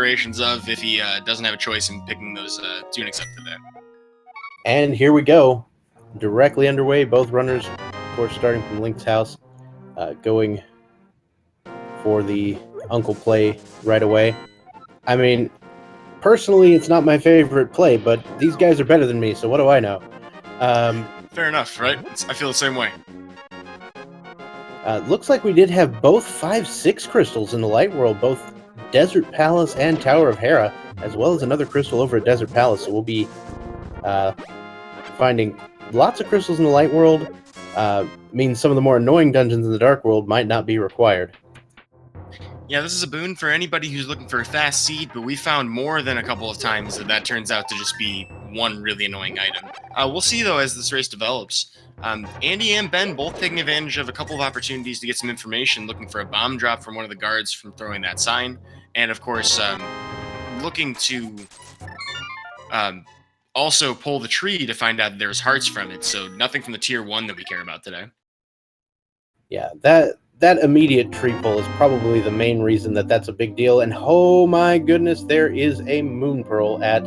iterations of if he doesn't have a choice in picking those tunics up today. And here we go, directly underway. Both runners, of course, starting from Link's house, going for the Uncle play right away. I mean, personally, it's not my favorite play, but these guys are better than me, so what do I know? Fair enough, right? I feel the same way. Looks like we did have both 5-6 crystals in the Light World, both Desert Palace and Tower of Hera, as well as another crystal over at Desert Palace. So we'll be finding lots of crystals in the Light World. Means some of the more annoying dungeons in the Dark World might not be required. Yeah, this is a boon for anybody who's looking for a fast seed, but we found more than a couple of times that turns out to just be one really annoying item. We'll see, though, as this race develops. Andy and Ben both taking advantage of a couple of opportunities to get some information, looking for a bomb drop from one of the guards from throwing that sign, and, of course, looking to also pull the tree to find out there's hearts from it, so nothing from the tier 1 that we care about today. Yeah, that immediate tree pull is probably the main reason that's a big deal. And oh my goodness, there is a moon pearl at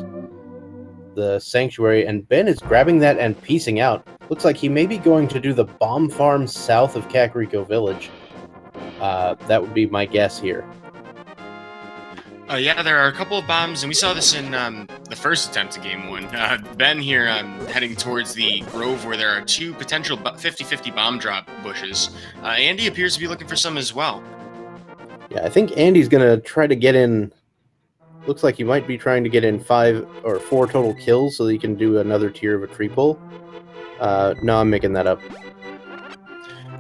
the sanctuary, and Ben is grabbing that and piecing out. Looks like he may be going to do the bomb farm south of Kakariko Village. That would be my guess here. Yeah, there are a couple of bombs, and we saw this in the first attempt at Game 1. Ben here heading towards the grove where there are two potential 50-50 bomb drop bushes. Andy appears to be looking for some as well. Yeah, I think Andy's going to try to get in. Looks like he might be trying to get in 5 or 4 total kills so that he can do another tier of a tree pull. No, I'm making that up.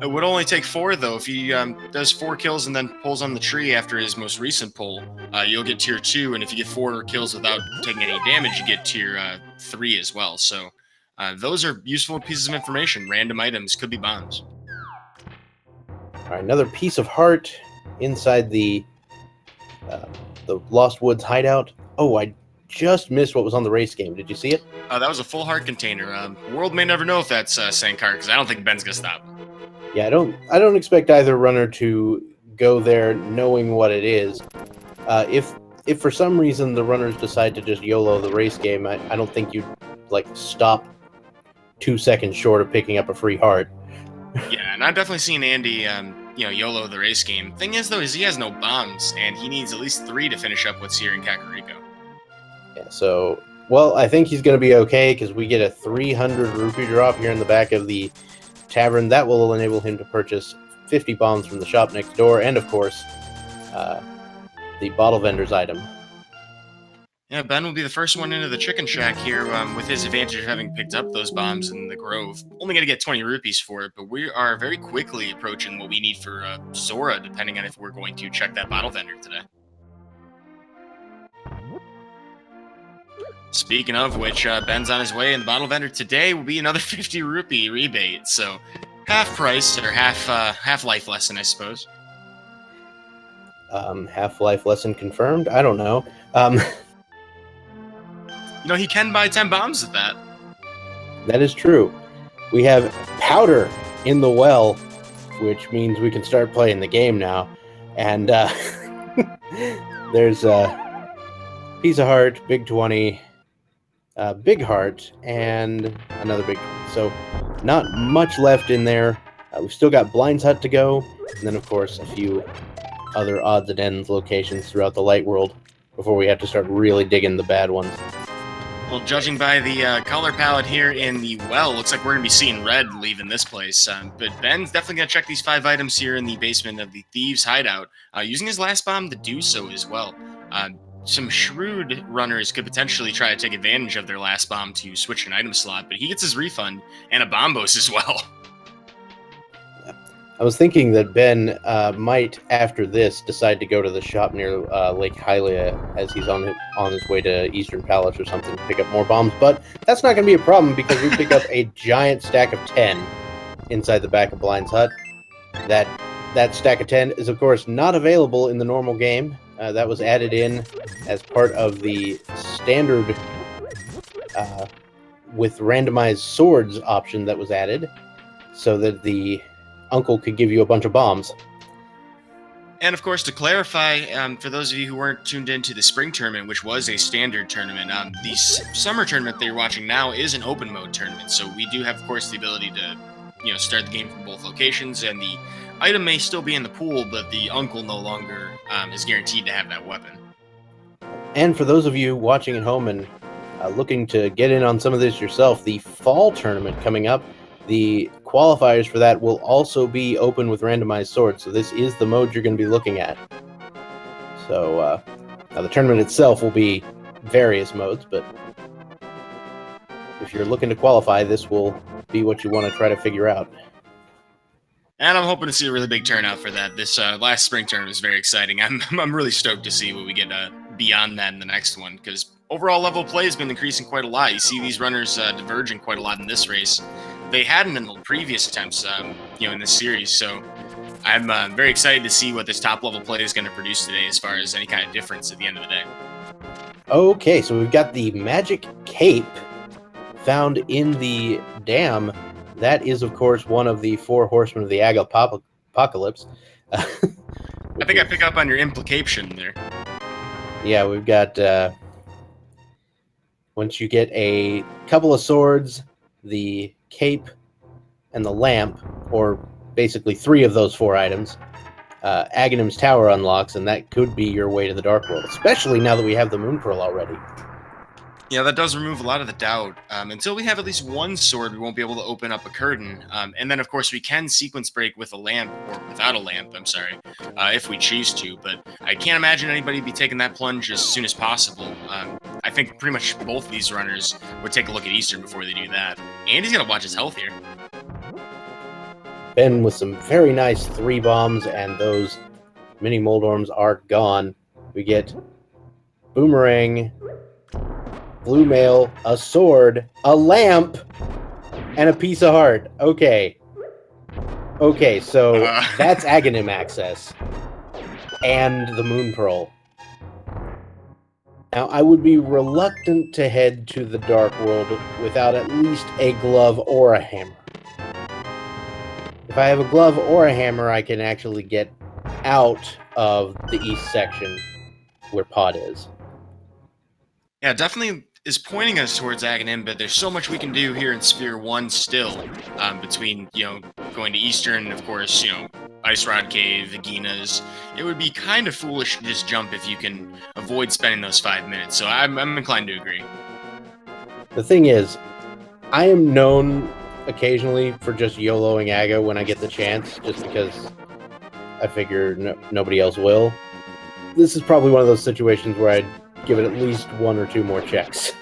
It would only take 4, though. If he does 4 kills and then pulls on the tree after his most recent pull, you'll get tier 2, and if you get 4 kills without taking any damage, you get tier 3 as well. So those are useful pieces of information. Random items could be bombs. All right, another piece of heart inside the Lost Woods hideout. Oh, I just missed what was on the race game. Did you see it? That was a full heart container. World may never know if that's Sankar, because I don't think Ben's gonna stop. Yeah, I don't expect either runner to go there knowing what it is. If for some reason the runners decide to just YOLO the race game, I don't think you'd stop 2 seconds short of picking up a free heart. Yeah, and I've definitely seen Andy YOLO the race game. Thing is, though, is he has no bombs, and he needs at least 3 to finish up what's here in Kakariko. Yeah, so, well, I think he's going to be okay, because we get a 300 rupee drop here in the back of the tavern. That will enable him to purchase 50 bombs from the shop next door, and, of course, the bottle vendor's item. Yeah, Ben will be the first one into the chicken shack here, with his advantage of having picked up those bombs in the grove. Only going to get 20 rupees for it, but we are very quickly approaching what we need for Zora, depending on if we're going to check that bottle vendor today. Speaking of which, Ben's on his way, and the bottle vendor today will be another 50 rupee rebate, so half price, or half life lesson, I suppose. Half life lesson confirmed? I don't know. He can buy 10 bombs at that. That is true. We have powder in the well, which means we can start playing the game now. And there's a piece of heart, big 20, big heart, and another big 20. So not much left in there. We've still got Blind's Hut to go, and then, of course, a few other odds and ends locations throughout the Light World before we have to start really digging the bad ones. Well, judging by the color palette here in the well, looks like we're going to be seeing red leaving this place. But Ben's definitely going to check these 5 items here in the basement of the Thieves hideout, using his last bomb to do so as well. Some shrewd runners could potentially try to take advantage of their last bomb to switch an item slot, but he gets his refund and a bombos as well. I was thinking that Ben might, after this, decide to go to the shop near Lake Hylia as he's on his way to Eastern Palace or something to pick up more bombs, but that's not going to be a problem because we pick up a giant stack of 10 inside the back of Blind's Hut. That stack of 10 is, of course, not available in the normal game. That was added in as part of the standard with randomized swords option that was added so that the uncle could give you a bunch of bombs. And of course, to clarify, for those of you who weren't tuned into the spring tournament, which was a standard tournament, the summer tournament that you're watching now is an open mode tournament. So we do have, of course, the ability to, start the game from both locations, and the item may still be in the pool, but the uncle no longer is guaranteed to have that weapon. And for those of you watching at home and looking to get in on some of this yourself, the fall tournament coming up, the qualifiers for that will also be open with randomized swords, so this is the mode you're going to be looking at. So now the tournament itself will be various modes, but if you're looking to qualify, this will be what you want to try to figure out. And I'm hoping to see a really big turnout for that. This last spring tournament was very exciting. I'm really stoked to see what we get beyond that in the next one, because overall level of play has been increasing quite a lot. You see these runners diverging quite a lot in this race. They hadn't in the previous attempts, in this series. So I'm very excited to see what this top level play is going to produce today, as far as any kind of difference at the end of the day. Okay, so we've got the magic cape found in the dam. That is, of course, one of the 4 horsemen of the apocalypse. I think I pick up on your implication there. Yeah, we've got once you get a couple of swords, the cape, and the lamp, or basically 3 of those 4 items, Aghahnim's tower unlocks, and that could be your way to the Dark World, especially now that we have the Moon Pearl already. Yeah, that does remove a lot of the doubt. Until we have at least one sword, we won't be able to open up a curtain. And then, of course, we can sequence break with a lamp, or without a lamp, I'm sorry, if we choose to. But I can't imagine anybody be taking that plunge as soon as possible. I think pretty much both of these runners would take a look at Eastern before they do that. And he's going to watch his health here. Ben with some very nice 3 bombs, and those mini Moldorms are gone. We get Boomerang, Blue Mail, a sword, a lamp, and a piece of heart. Okay, so that's Agahnim access. And the Moon Pearl. Now, I would be reluctant to head to the Dark World without at least a glove or a hammer. If I have a glove or a hammer, I can actually get out of the east section where Pod is. Yeah, definitely is pointing us towards Agahnim, but there's so much we can do here in Sphere 1 still, between, going to Eastern, and of course, Ice Rod Cave, Aginas. It would be kind of foolish to just jump if you can avoid spending those 5 minutes, so I'm inclined to agree. The thing is, I am known occasionally for just YOLOing Aga when I get the chance, just because I figure nobody else will. This is probably one of those situations where I'd give it at least 1 or 2 more checks.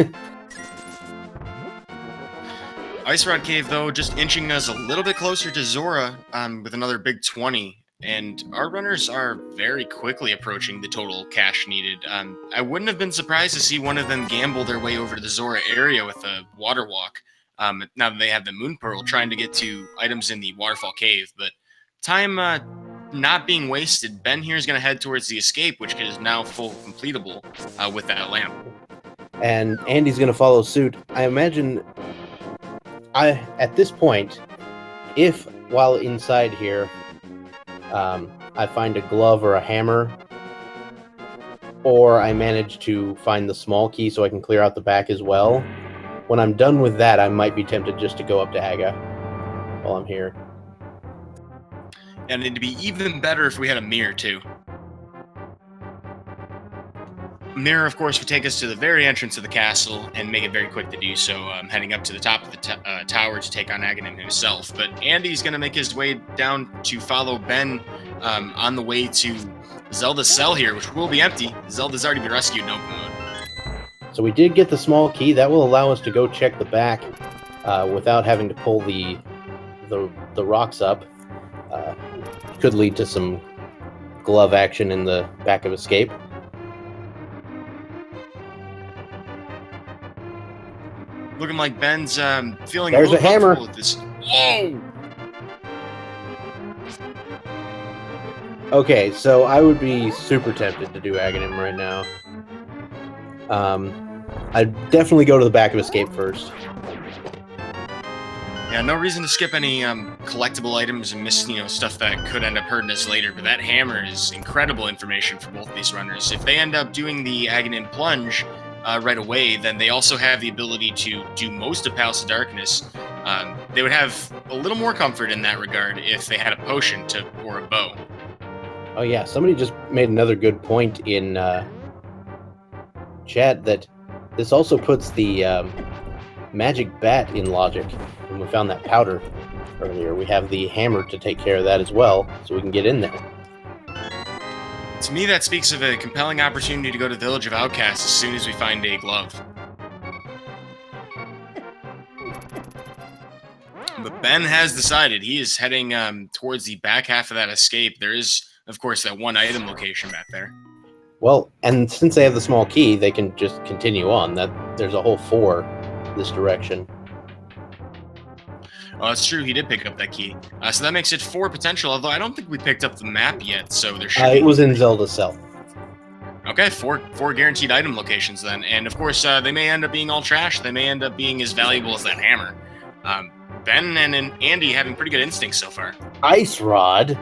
Ice Rod Cave, though, just inching us a little bit closer to Zora with another big 20. And our runners are very quickly approaching the total cash needed. I wouldn't have been surprised to see one of them gamble their way over to the Zora area with a water walk. Now that they have the Moon Pearl, trying to get to items in the Waterfall Cave. But time not being wasted, Ben here is going to head towards the escape, which is now full completable with that lamp. And Andy's going to follow suit. I imagine, at this point, if while inside here, I find a glove or a hammer, or I manage to find the small key so I can clear out the back as well, when I'm done with that, I might be tempted just to go up to Aga while I'm here. And it'd be even better if we had a Mire, too. Mire, of course, would take us to the very entrance of the castle and make it very quick to do so, heading up to the top of the tower to take on Agahnim himself. But Andy's going to make his way down to follow Ben on the way to Zelda's cell here, which will be empty. Zelda's already been rescued in open mode. So we did get the small key. That will allow us to go check the back without having to pull the rocks up. Could lead to some glove action in the back of escape. Looking like Ben's feeling There's a little a hammer with this. Whoa! Okay, so I would be super tempted to do Agahnim right now. I'd definitely go to the back of escape first. Yeah, no reason to skip any collectible items and miss, stuff that could end up hurting us later. But that hammer is incredible information for both of these runners. If they end up doing the Agahnim plunge right away, then they also have the ability to do most of Palace of Darkness. They would have a little more comfort in that regard if they had a potion or a bow. Oh yeah, somebody just made another good point in chat that this also puts the magic bat in logic. When we found that powder earlier, we have the hammer to take care of that as well, so we can get in there. To me, that speaks of a compelling opportunity to go to the Village of Outcasts as soon as we find a glove. But Ben has decided he is heading towards the back half of that escape. There is, of course, that one item location back there. Well, and since they have the small key, they can just continue on. There's a whole 4 this direction. Oh, that's true. He did pick up that key. So that makes it 4 potential, although I don't think we picked up the map yet, so there should be... It was in Zelda South. Okay, 4 guaranteed item locations then. And, of course, they may end up being all trash. They may end up being as valuable as that hammer. Ben and Andy having pretty good instincts so far. Ice Rod?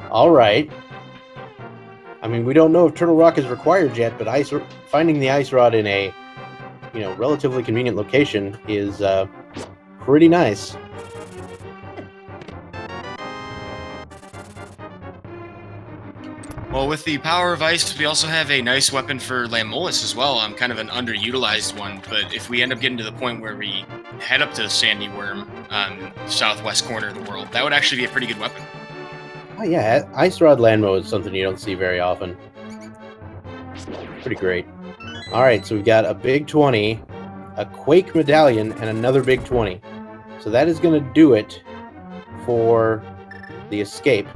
All right. I mean, we don't know if Turtle Rock is required yet, but finding the Ice Rod in a, relatively convenient location is pretty nice. Well, with the power of ice, we also have a nice weapon for Lamolus as well. Kind of an underutilized one, but if we end up getting to the point where we head up to the Sandy Worm, southwest corner of the world, that would actually be a pretty good weapon. Oh yeah, Ice Rod Landmo is something you don't see very often. Pretty great. Alright, so we've got a big 20, a Quake Medallion, and another big 20. So that is going to do it for the escape.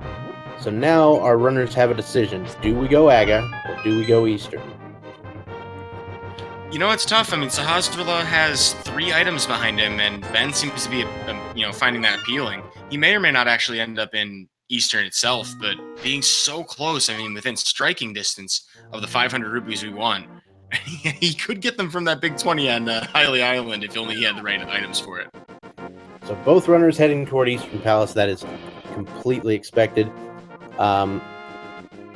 So now our runners have a decision. Do we go Aga, or do we go Eastern? It's tough. I mean, Sahasrahla has 3 items behind him, and Ben seems to be, finding that appealing. He may or may not actually end up in Eastern itself, but being so close, I mean, within striking distance of the 500 rupees we want, he could get them from that big 20 on Hylia Island if only he had the right items for it. So both runners heading toward Eastern Palace. That is completely expected.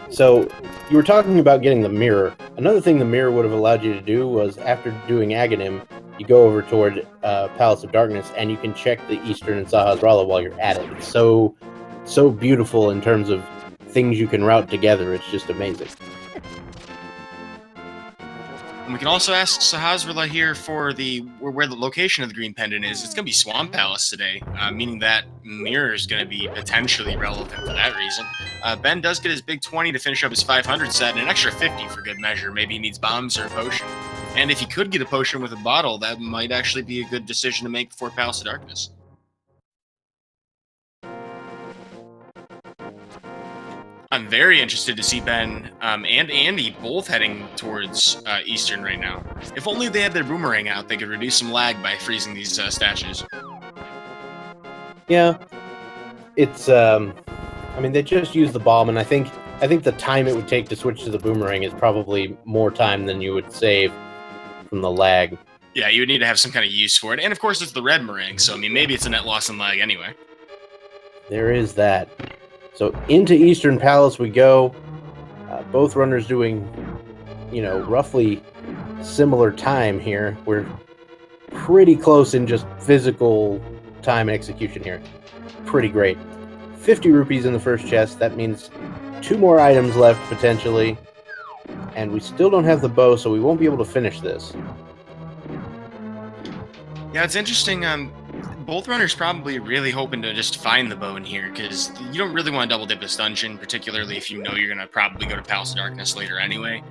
So you were talking about getting the mirror. Another thing the mirror would have allowed you to do was, after doing Agahnim, you go over toward Palace of Darkness, and you can check the Eastern and Sahasrahla while you're at it. It's so beautiful in terms of things you can route together. It's just amazing. And we can also ask Sahasrahla here for where the location of the Green Pendant is. It's going to be Swamp Palace today, meaning that mirror is going to be potentially relevant for that reason. Ben does get his big 20 to finish up his 500 set, and an extra 50 for good measure. Maybe he needs bombs or a potion. And if he could get a potion with a bottle, that might actually be a good decision to make before Palace of Darkness. I'm very interested to see Ben and Andy both heading towards Eastern right now. If only they had their boomerang out, they could reduce some lag by freezing these statues. Yeah, it's. I mean, they just use the bomb, and I think the time it would take to switch to the boomerang is probably more time than you would save from the lag. Yeah, you would need to have some kind of use for it, and of course it's the red meringue, so I mean maybe it's a net loss in lag anyway. There is that. So into Eastern Palace we go. Both runners doing, roughly similar time here. We're pretty close in just physical time and execution here. Pretty great. 50 rupees in the first chest. That means 2 more items left potentially. And we still don't have the bow, so we won't be able to finish this. Yeah, it's interesting. Both runners probably really hoping to just find the bow in here, because you don't really want to double dip this dungeon, particularly if you know you're going to probably go to Palace of Darkness later anyway.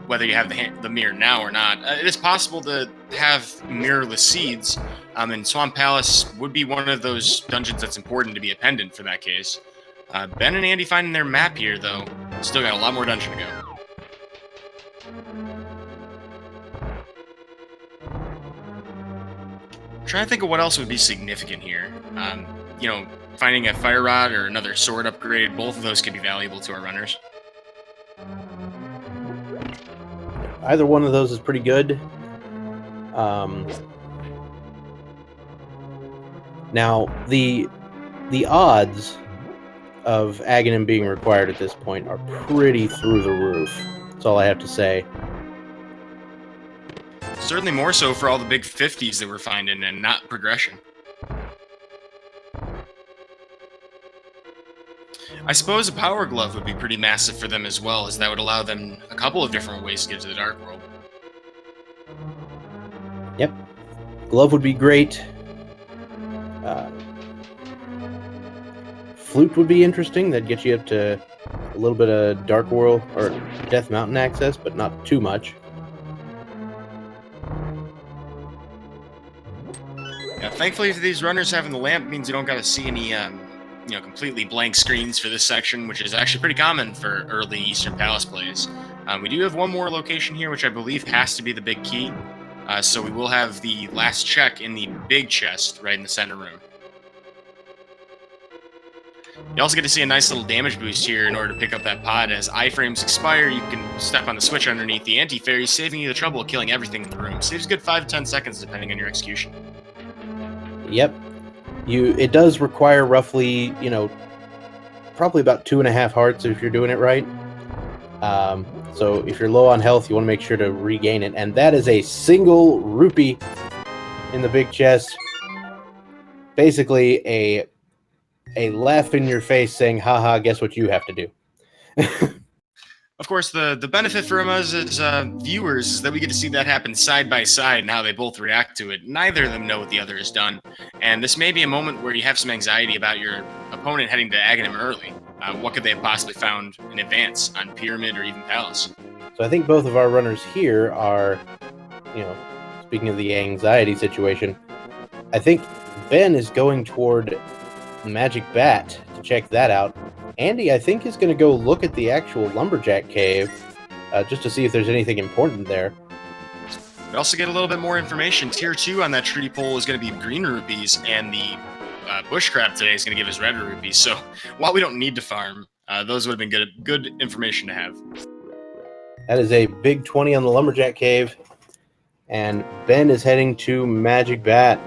Whether you have the mirror now or not, it is possible to have mirrorless seeds, and Swamp Palace would be one of those dungeons that's important to be a pendant for that case. Ben and Andy finding their map here, though. Still got a lot more dungeon to go. Trying to think of what else would be significant here. Finding a fire rod or another sword upgrade, both of those could be valuable to our runners. Either one of those is pretty good. Now, the odds of Agahnim being required at this point are pretty through the roof. That's all I have to say. Certainly more so for all the big 50s that we're finding and not progression. I suppose a power glove would be pretty massive for them as well, as that would allow them a couple of different ways to get to the Dark World. Yep. Glove would be great. Flute would be interesting. That'd get you up to a little bit of Dark World or Death Mountain access, but not too much. Yeah, thankfully for these runners, having the lamp means you don't got to see any completely blank screens for this section, which is actually pretty common for early Eastern Palace plays. We do have one more location here, which I believe has to be the big key. So we will have the last check in the big chest right in the center room. You also get to see a nice little damage boost here in order to pick up that pod. As iframes expire, you can step on the switch underneath the anti-fairy, saving you the trouble of killing everything in the room. Saves a good 5 to 10 seconds depending on your execution. Yep. It does require roughly, probably about 2.5 hearts if you're doing it right. So if you're low on health, you want to make sure to regain it. And that is a single rupee in the big chest. Basically a laugh in your face saying, haha, guess what you have to do. Of course, the benefit for us as viewers is that we get to see that happen side by side and how they both react to it. Neither of them know what the other has done. And this may be a moment where you have some anxiety about your opponent heading to Agahnim early. What could they have possibly found in advance on Pyramid or even Palace? So I think both of our runners here are, speaking of the anxiety situation, I think Ben is going toward Magic Bat to check that out. Andy, I think, is going to go look at the actual Lumberjack Cave just to see if there's anything important there. We also get a little bit more information. Tier 2 on that tree pole is going to be green rupees, and the bush crab today is going to give us red rupees. So while we don't need to farm, those would have been good information to have. That is a big 20 on the Lumberjack Cave, and Ben is heading to Magic Bat.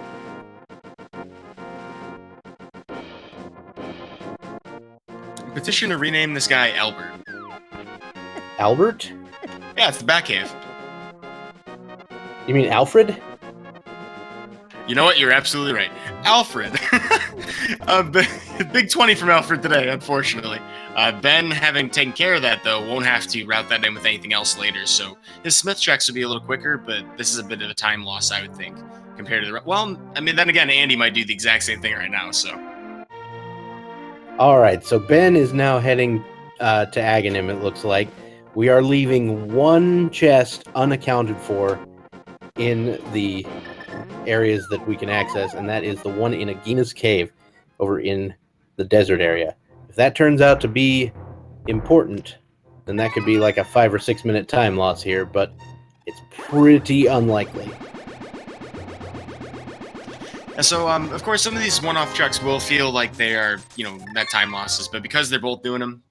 Petition to rename this guy Albert. Albert? Yeah, it's the Batcave. You mean Alfred? You know what? You're absolutely right. Alfred. Big 20 from Alfred today, unfortunately. Ben, having taken care of that, though, won't have to route that in with anything else later, so his Smith checks will be a little quicker, but this is a bit of a time loss, I would think, compared to the... Well, I mean, then again, Andy might do the exact same thing right now, so... All right, so Ben is now heading to Agahnim, it looks like. We are leaving one chest unaccounted for in the areas that we can access, and that is the one in Agahni's Cave over in the desert area. If that turns out to be important, then that could be like a 5 or 6 minute time loss here, but it's pretty unlikely. And so, of course, some of these one-off checks will feel like they are, net time losses, but because they're both doing them,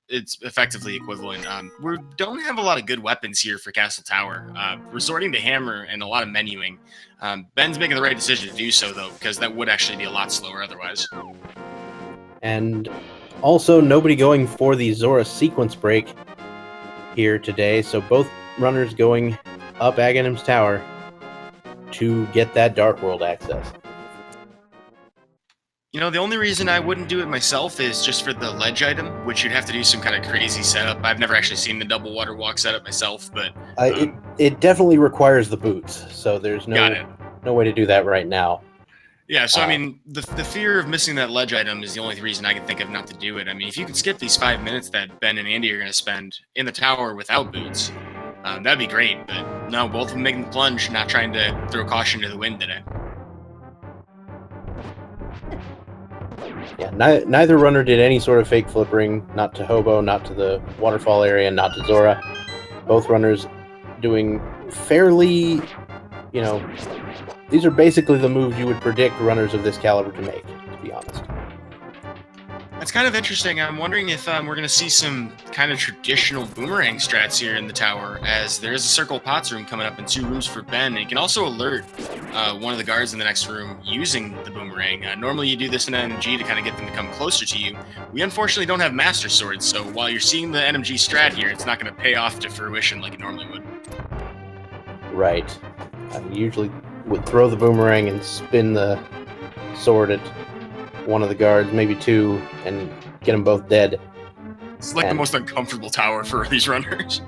it's effectively equivalent. We don't have a lot of good weapons here for Castle Tower. Resorting to hammer and a lot of menuing. Ben's making the right decision to do so, though, because that would actually be a lot slower otherwise. And also, nobody going for the Zora sequence break here today, so both runners going up Aghanim's Tower to get that Dark World access. The only reason I wouldn't do it myself is just for the ledge item, which you'd have to do some kind of crazy setup. I've never actually seen the double water walk setup myself, but... It definitely requires the boots, so there's no way to do that right now. Yeah, so I mean, the fear of missing that ledge item is the only reason I can think of not to do it. I mean, if you could skip these 5 minutes that Ben and Andy are going to spend in the tower without boots, that'd be great, but no, both of them making the plunge, not trying to throw caution to the wind today. Yeah, neither runner did any sort of fake flip ring, not to Hobo, not to the waterfall area, not to Zora. Both runners doing fairly, these are basically the moves you would predict runners of this caliber to make, to be honest. That's kind of interesting. I'm wondering if we're going to see some kind of traditional boomerang strats here in the tower, as there is a circle pots room coming up in 2 rooms for Ben. And you can also alert one of the guards in the next room using the boomerang. Normally you do this in NMG to kind of get them to come closer to you. We unfortunately don't have Master Swords, so while you're seeing the NMG strat here, it's not going to pay off to fruition like it normally would. Right. I usually would throw the boomerang and spin the sword at one of the guards, maybe 2, and get them both dead. It's like the most uncomfortable tower for these runners.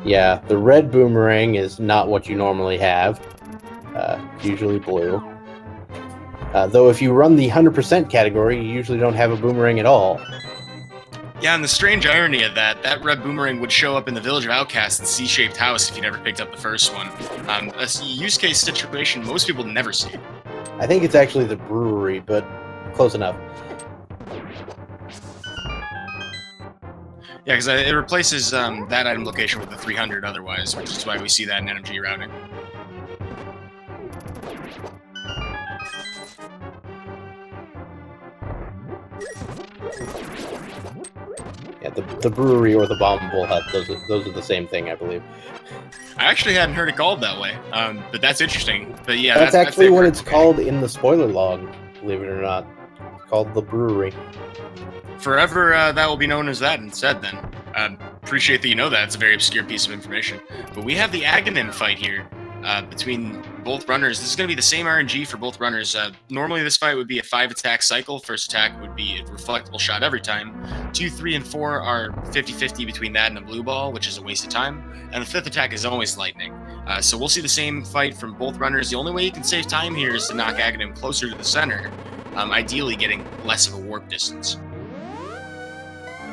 Yeah, the red boomerang is not what you normally have. Usually blue. Though if you run the 100% category, you usually don't have a boomerang at all. Yeah, and the strange irony of that red boomerang would show up in the village of Outcasts in C-shaped house if you never picked up the first one. A use case situation most people never see. I think it's actually the brewery, but close enough. Yeah, because it replaces that item location with the 300 otherwise, which is why we see that in NMG routing. Yeah, the brewery or the bombable hut, those are the same thing, I believe. I actually hadn't heard it called that way, but that's interesting. But yeah, that's actually what it's called in the spoiler log, believe it or not. It's called the brewery. Forever, that will be known as that instead, then. Appreciate that you know that. It's a very obscure piece of information. But we have the Agahnim fight here between both runners. This is going to be the same RNG for both runners. Normally, this fight would be a 5-attack cycle. First attack would be a reflectable shot every time. 2, 3, and 4 are 50-50 between that and a blue ball, which is a waste of time. And the 5th attack is always lightning. So we'll see the same fight from both runners. The only way you can save time here is to knock Agahnim closer to the center, ideally getting less of a warp distance.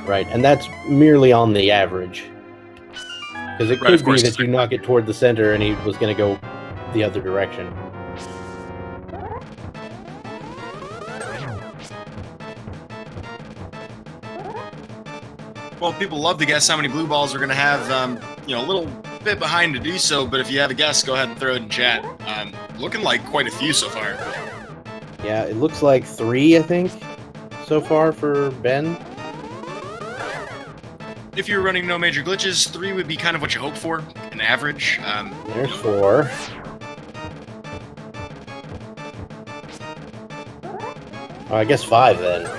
Right, and that's merely on the average. Because it could be that you knock it toward the center and he was going to go the other direction. Well, people love to guess how many blue balls we're going to have, a little bit behind to do so, but if you have a guess, go ahead and throw it in chat. Looking like quite a few so far. Yeah, it looks like 3, I think, so far for Ben. If you're running no major glitches, 3 would be kind of what you hope for, an average. There's 4. Oh, I guess 5 then.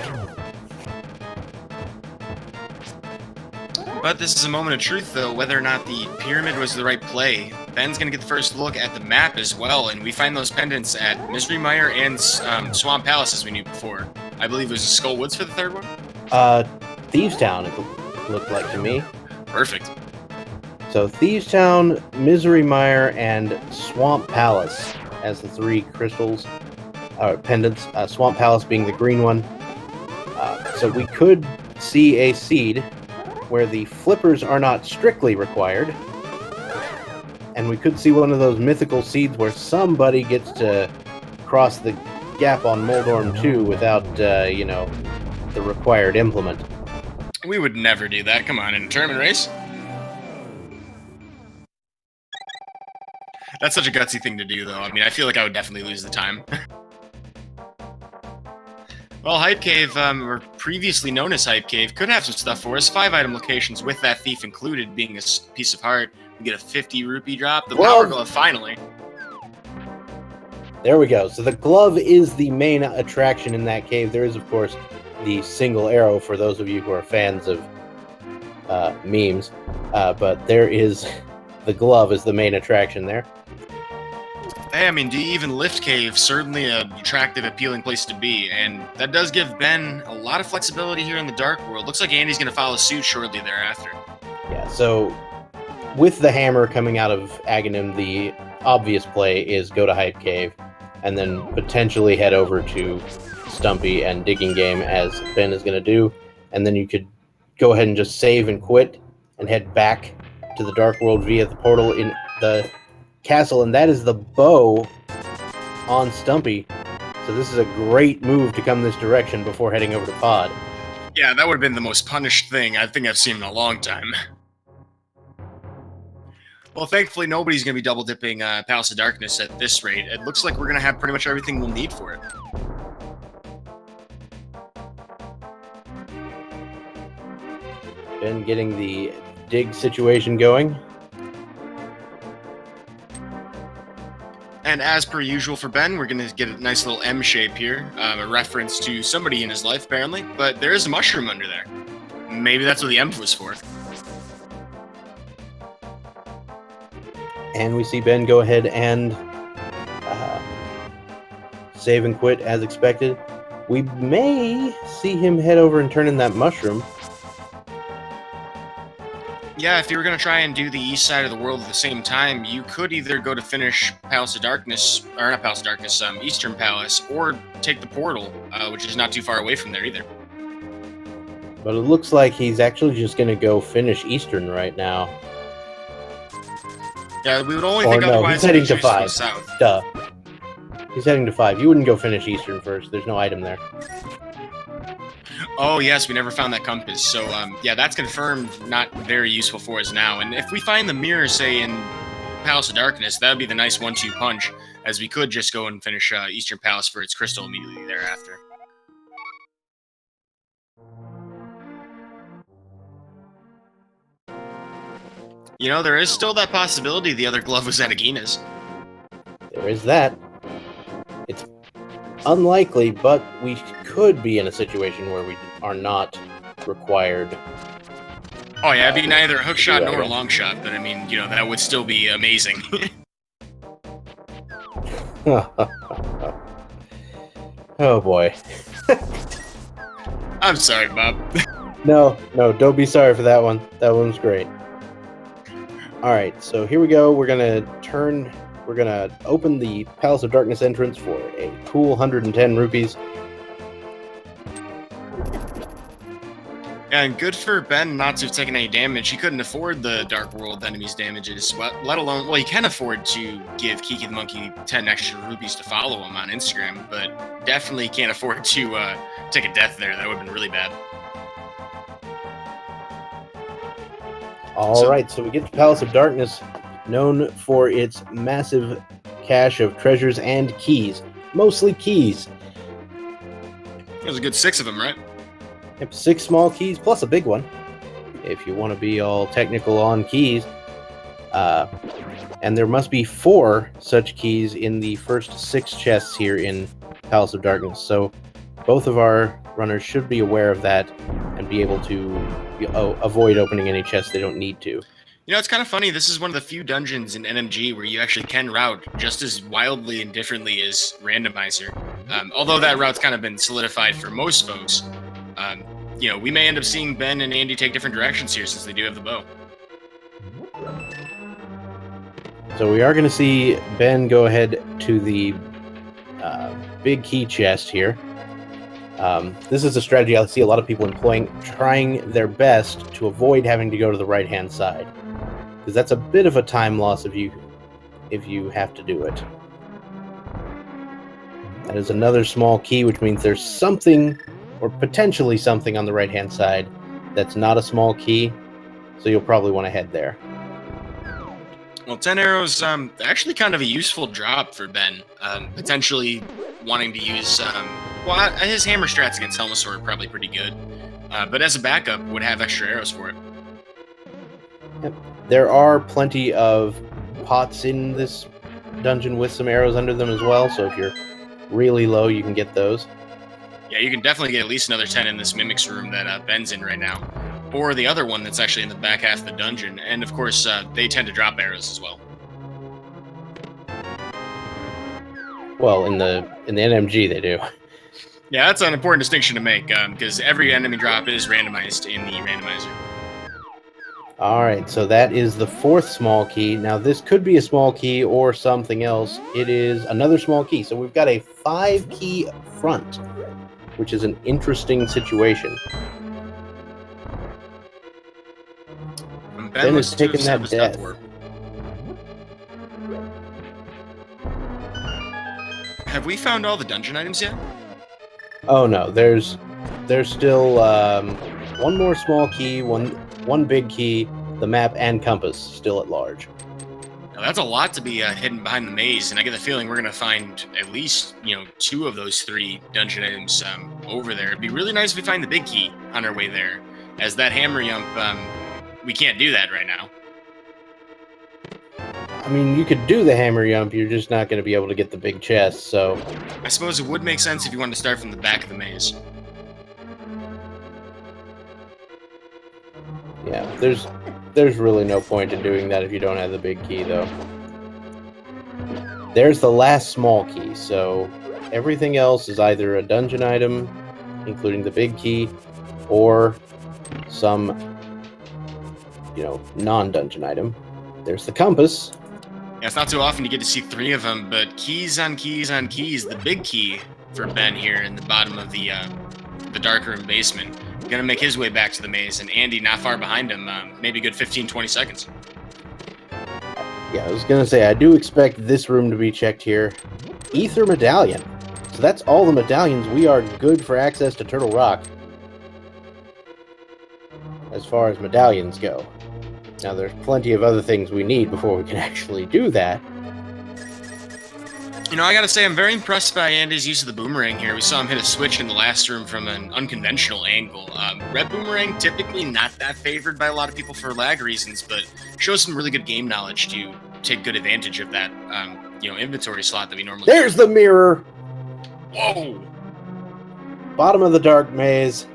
But this is a moment of truth, though, whether or not the pyramid was the right play. Ben's going to get the first look at the map as well, and we find those pendants at Misery Mire and Swamp Palace, as we knew before. I believe it was Skull Woods for the third one? Thieves Town, it looked like to me. Perfect. So Thieves Town, Misery Mire, and Swamp Palace as the 3 crystals, pendants. Swamp Palace being the green one. So we could see a seed where the flippers are not strictly required. And we could see one of those mythical seeds where somebody gets to cross the gap on Moldorm 2 without, the required implement. We would never do that. Come on, in a tournament race? That's such a gutsy thing to do, though. I mean, I feel like I would definitely lose the time. Well, Hype Cave, or previously known as Hype Cave, could have some stuff for us. 5-item locations with that thief included, being a piece of heart. We get a 50 rupee drop. The power glove, finally. There we go. So the glove is the main attraction in that cave. There is, of course, the single arrow for those of you who are fans of memes. But there is the glove is the main attraction there. Hey, I mean, do you even lift cave? Certainly an attractive, appealing place to be, and that does give Ben a lot of flexibility here in the Dark World. Looks like Andy's going to follow suit shortly thereafter. Yeah, so with the hammer coming out of Agahnim, the obvious play is go to Hype Cave, and then potentially head over to Stumpy and Digging Game, as Ben is going to do, and then you could go ahead and just save and quit and head back to the Dark World via the portal in the castle, and that is the bow on Stumpy. So this is a great move to come this direction before heading over to Pod. Yeah, that would have been the most punished thing I think I've seen in a long time. Well, thankfully, nobody's going to be double-dipping Palace of Darkness at this rate. It looks like we're going to have pretty much everything we'll need for it. Ben getting the dig situation going. And as per usual for Ben, we're going to get a nice little M shape here, a reference to somebody in his life, apparently. But there is a mushroom under there. Maybe that's what the M was for. And we see Ben go ahead and save and quit as expected. We may see him head over and turn in that mushroom. Yeah, if you were going to try and do the east side of the world at the same time, you could either go to finish Palace of Darkness, or not Palace of Darkness, Eastern Palace, or take the portal, which is not too far away from there either. But it looks like he's actually just going to go finish Eastern right now. Yeah, we would only Or think no, otherwise. he's heading to if he goes 5. South. Duh. He's heading to 5. You wouldn't go finish Eastern first. There's no item there. Oh, yes, we never found that compass. So, yeah, that's confirmed not very useful for us now. And if we find the mirror, say, in Palace of Darkness, that would be the nice 1-2 punch, as we could just go and finish Eastern Palace for its crystal immediately thereafter. You know, there is still that possibility the other glove was at Agahnim. There is that. It's unlikely, but we could be in a situation where we are not required. Oh, yeah, it'd be neither a hookshot right. nor a long shot, but I mean, you know, that would still be amazing. Oh boy. I'm sorry, Bob. No, don't be sorry for that one. That one's great. Alright, so here we go. We're gonna open the Palace of Darkness entrance for a cool 110 rupees. And good for Ben not to have taken any damage. He couldn't afford the Dark World enemy's damages, let alone... Well, he can afford to give Kiki the Monkey 10 extra rupees to follow him on Instagram, but definitely can't afford to take a death there. That would have been really bad. Alright, so we get to Palace of Darkness, known for its massive cache of treasures and keys. Mostly keys. There's a good 6 of them, right? Yep, 6 small keys plus a big one, if you want to be all technical on keys. And there must be 4 such keys in the first 6 chests here in Palace of Darkness. So both of our runners should be aware of that and be able to avoid opening any chests they don't need to. You know, it's kind of funny. This is one of the few dungeons in NMG where you actually can route just as wildly and differently as Randomizer. Although that route's kind of been solidified for most folks. You know, we may end up seeing Ben and Andy take different directions here since they do have the bow. So we are going to see Ben go ahead to the big key chest here. This is a strategy I see a lot of people employing, trying their best to avoid having to go to the right-hand side, because that's a bit of a time loss if you have to do it. That is another small key, which means there's something, or potentially something, on the right-hand side that's not a small key, so you'll probably want to head there. Well, 10 arrows, actually kind of a useful drop for Ben. Potentially wanting to use, well, his hammer strats against Helmasaur are probably pretty good. But as a backup, would have extra arrows for it. Yep. There are plenty of pots in this dungeon with some arrows under them as well, so if you're really low, you can get those. Yeah, you can definitely get at least another 10 in this Mimic's room that Ben's in right now. Or the other one that's actually in the back half of the dungeon. And of course, they tend to drop arrows as well. Well, in the NMG they do. Yeah, that's an important distinction to make, because every enemy drop is randomized in the randomizer. Alright, so that is the 4th small key. Now, this could be a small key or something else. It is another small key. So we've got a 5-key front, which is an interesting situation. Ben is taking that death. Have we found all the dungeon items yet? Oh no, there's still one more small key, one big key, the map and compass still at large. Now that's a lot to be hidden behind the maze, and I get the feeling we're gonna find at least 2 of those 3 dungeon items over there. It'd be really nice if we find the big key on our way there. as that hammer yump, we can't do that right now. I mean, you could do the hammer yump, you're just not going to be able to get the big chest, so... I suppose it would make sense if you wanted to start from the back of the maze. Yeah, there's really no point in doing that if you don't have the big key, though. There's the last small key, so everything else is either a dungeon item, including the big key, or some, you know, non-dungeon item. There's the compass. Yeah, it's not too often you get to see 3 of them, but keys on keys on keys. The big key for Ben here in the bottom of the dark room basement. Gonna make his way back to the maze, and Andy not far behind him, maybe a good 15-20 seconds. Yeah, I was gonna say, I do expect this room to be checked here. Ether Medallion. So that's all the medallions. We are good for access to Turtle Rock. As far as medallions go. Now, there's plenty of other things we need before we can actually do that. You know, I gotta say, I'm very impressed by Andy's use of the boomerang here. We saw him hit a switch in the last room from an unconventional angle. Red boomerang, typically not that favored by a lot of people for lag reasons, but shows some really good game knowledge to take good advantage of that, you know, inventory slot that we normally There's the mirror! Whoa! Bottom of the dark maze.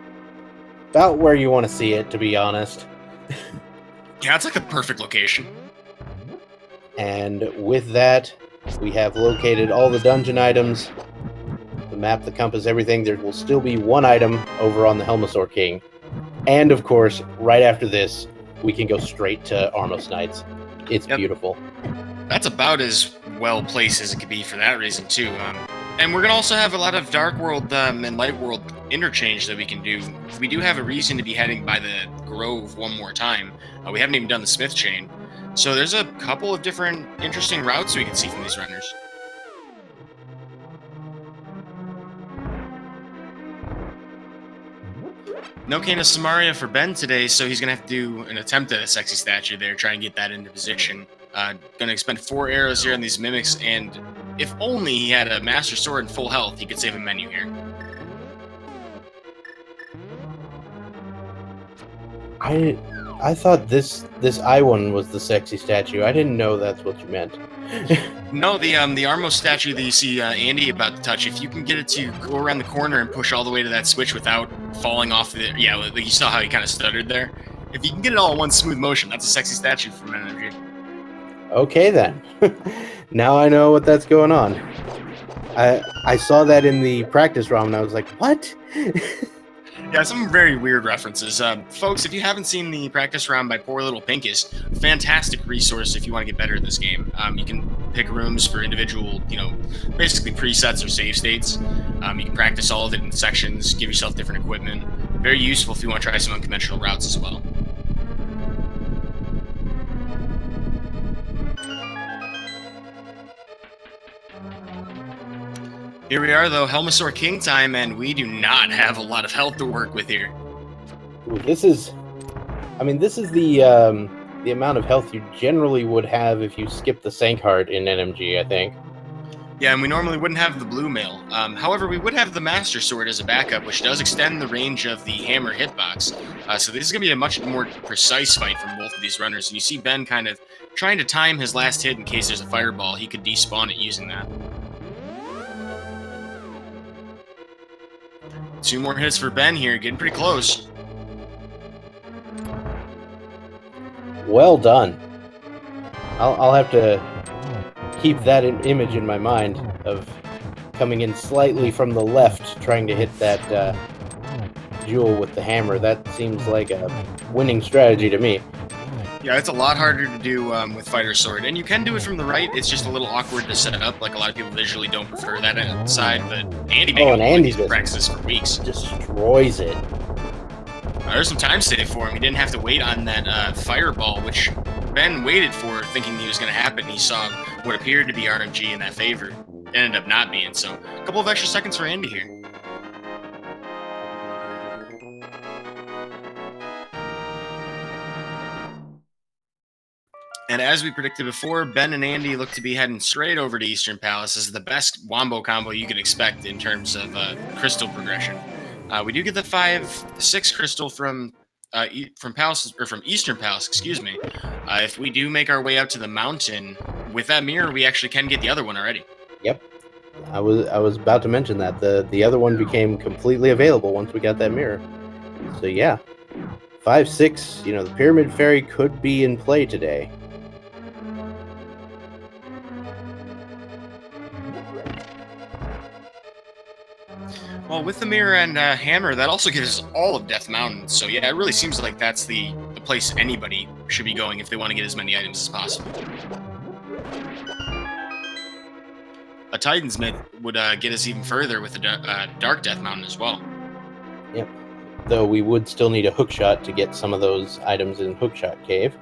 About where you want to see it, to be honest. Yeah, it's like the perfect location. And with that, we have located all the dungeon items, the map, the compass, everything. There will still be one item over on the Helmasaur King. And of course, right after this, we can go straight to Armos Knights. It's beautiful. That's about as well placed as it could be for that reason, too. And we're going to also have a lot of Dark World and Light World interchange that we can do. We do have a reason to be heading by the Grove one more time. We haven't even done the Smith Chain. So there's a couple of different interesting routes we can see from these runners. No Cane of Samaria for Ben today, so he's going to have to do an attempt at a sexy statue there, try and get that into position. Going to expend 4 arrows here on these mimics, and if only he had a Master Sword and full health, he could save a menu here. I thought this eye one was the sexy statue. I didn't know that's what you meant. No, the Armos statue that you see Andy about to touch, if you can get it to go around the corner and push all the way to that switch without falling off the... Yeah, like you saw how he kind of stuttered there. If you can get it all in one smooth motion, that's a sexy statue for Men Energy. Okay, then. Now I know what that's going on. I saw that in the practice ROM, and I was like, what? Yeah, some very weird references. Folks, if you haven't seen the practice round by Poor Little Pinkus, fantastic resource if you want to get better at this game. You can pick rooms for individual, you know, basically presets or save states. You can practice all of it in sections, give yourself different equipment. Very useful if you want to try some unconventional routes as well. Here we are, though, Helmasaur King time, and we do not have a lot of health to work with here. Ooh, this is the amount of health you generally would have if you skip the Sankheart in NMG, I think. Yeah, and we normally wouldn't have the blue mail. However, we would have the Master Sword as a backup, which does extend the range of the hammer hitbox. So this is going to be a much more precise fight from both of these runners. And you see Ben kind of trying to time his last hit in case there's a fireball. He could despawn it using that. 2 more hits for Ben here, getting pretty close. Well done. I'll have to keep that image in my mind of coming in slightly from the left, trying to hit that jewel with the hammer. That seems like a winning strategy to me. Yeah, it's a lot harder to do with Fighter Sword, and you can do it from the right. It's just a little awkward to set up. Like, a lot of people visually don't prefer that side, but Andy's been practice for weeks. Destroys it. There's some time save for him. He didn't have to wait on that fireball, which Ben waited for, thinking he was going to happen. He saw what appeared to be RNG in that favor. It ended up not being, so a couple of extra seconds for Andy here. And as we predicted before, Ben and Andy look to be heading straight over to Eastern Palace. This is the best wombo combo you could expect in terms of crystal progression. We do get the 5-6 crystal from from Palace or from Eastern Palace, excuse me, if we do make our way out to the mountain with that mirror, we actually can get the other one already. Yep. I was about to mention that the other one became completely available once we got that mirror. So yeah, 5-6. You know, the Pyramid Fairy could be in play today. Well, with the mirror and hammer, that also gives us all of Death Mountain. So yeah, it really seems like that's the place anybody should be going if they want to get as many items as possible. A Titansmith would get us even further with the Dark Death Mountain as well. Yep. Though we would still need a hookshot to get some of those items in Hookshot Cave.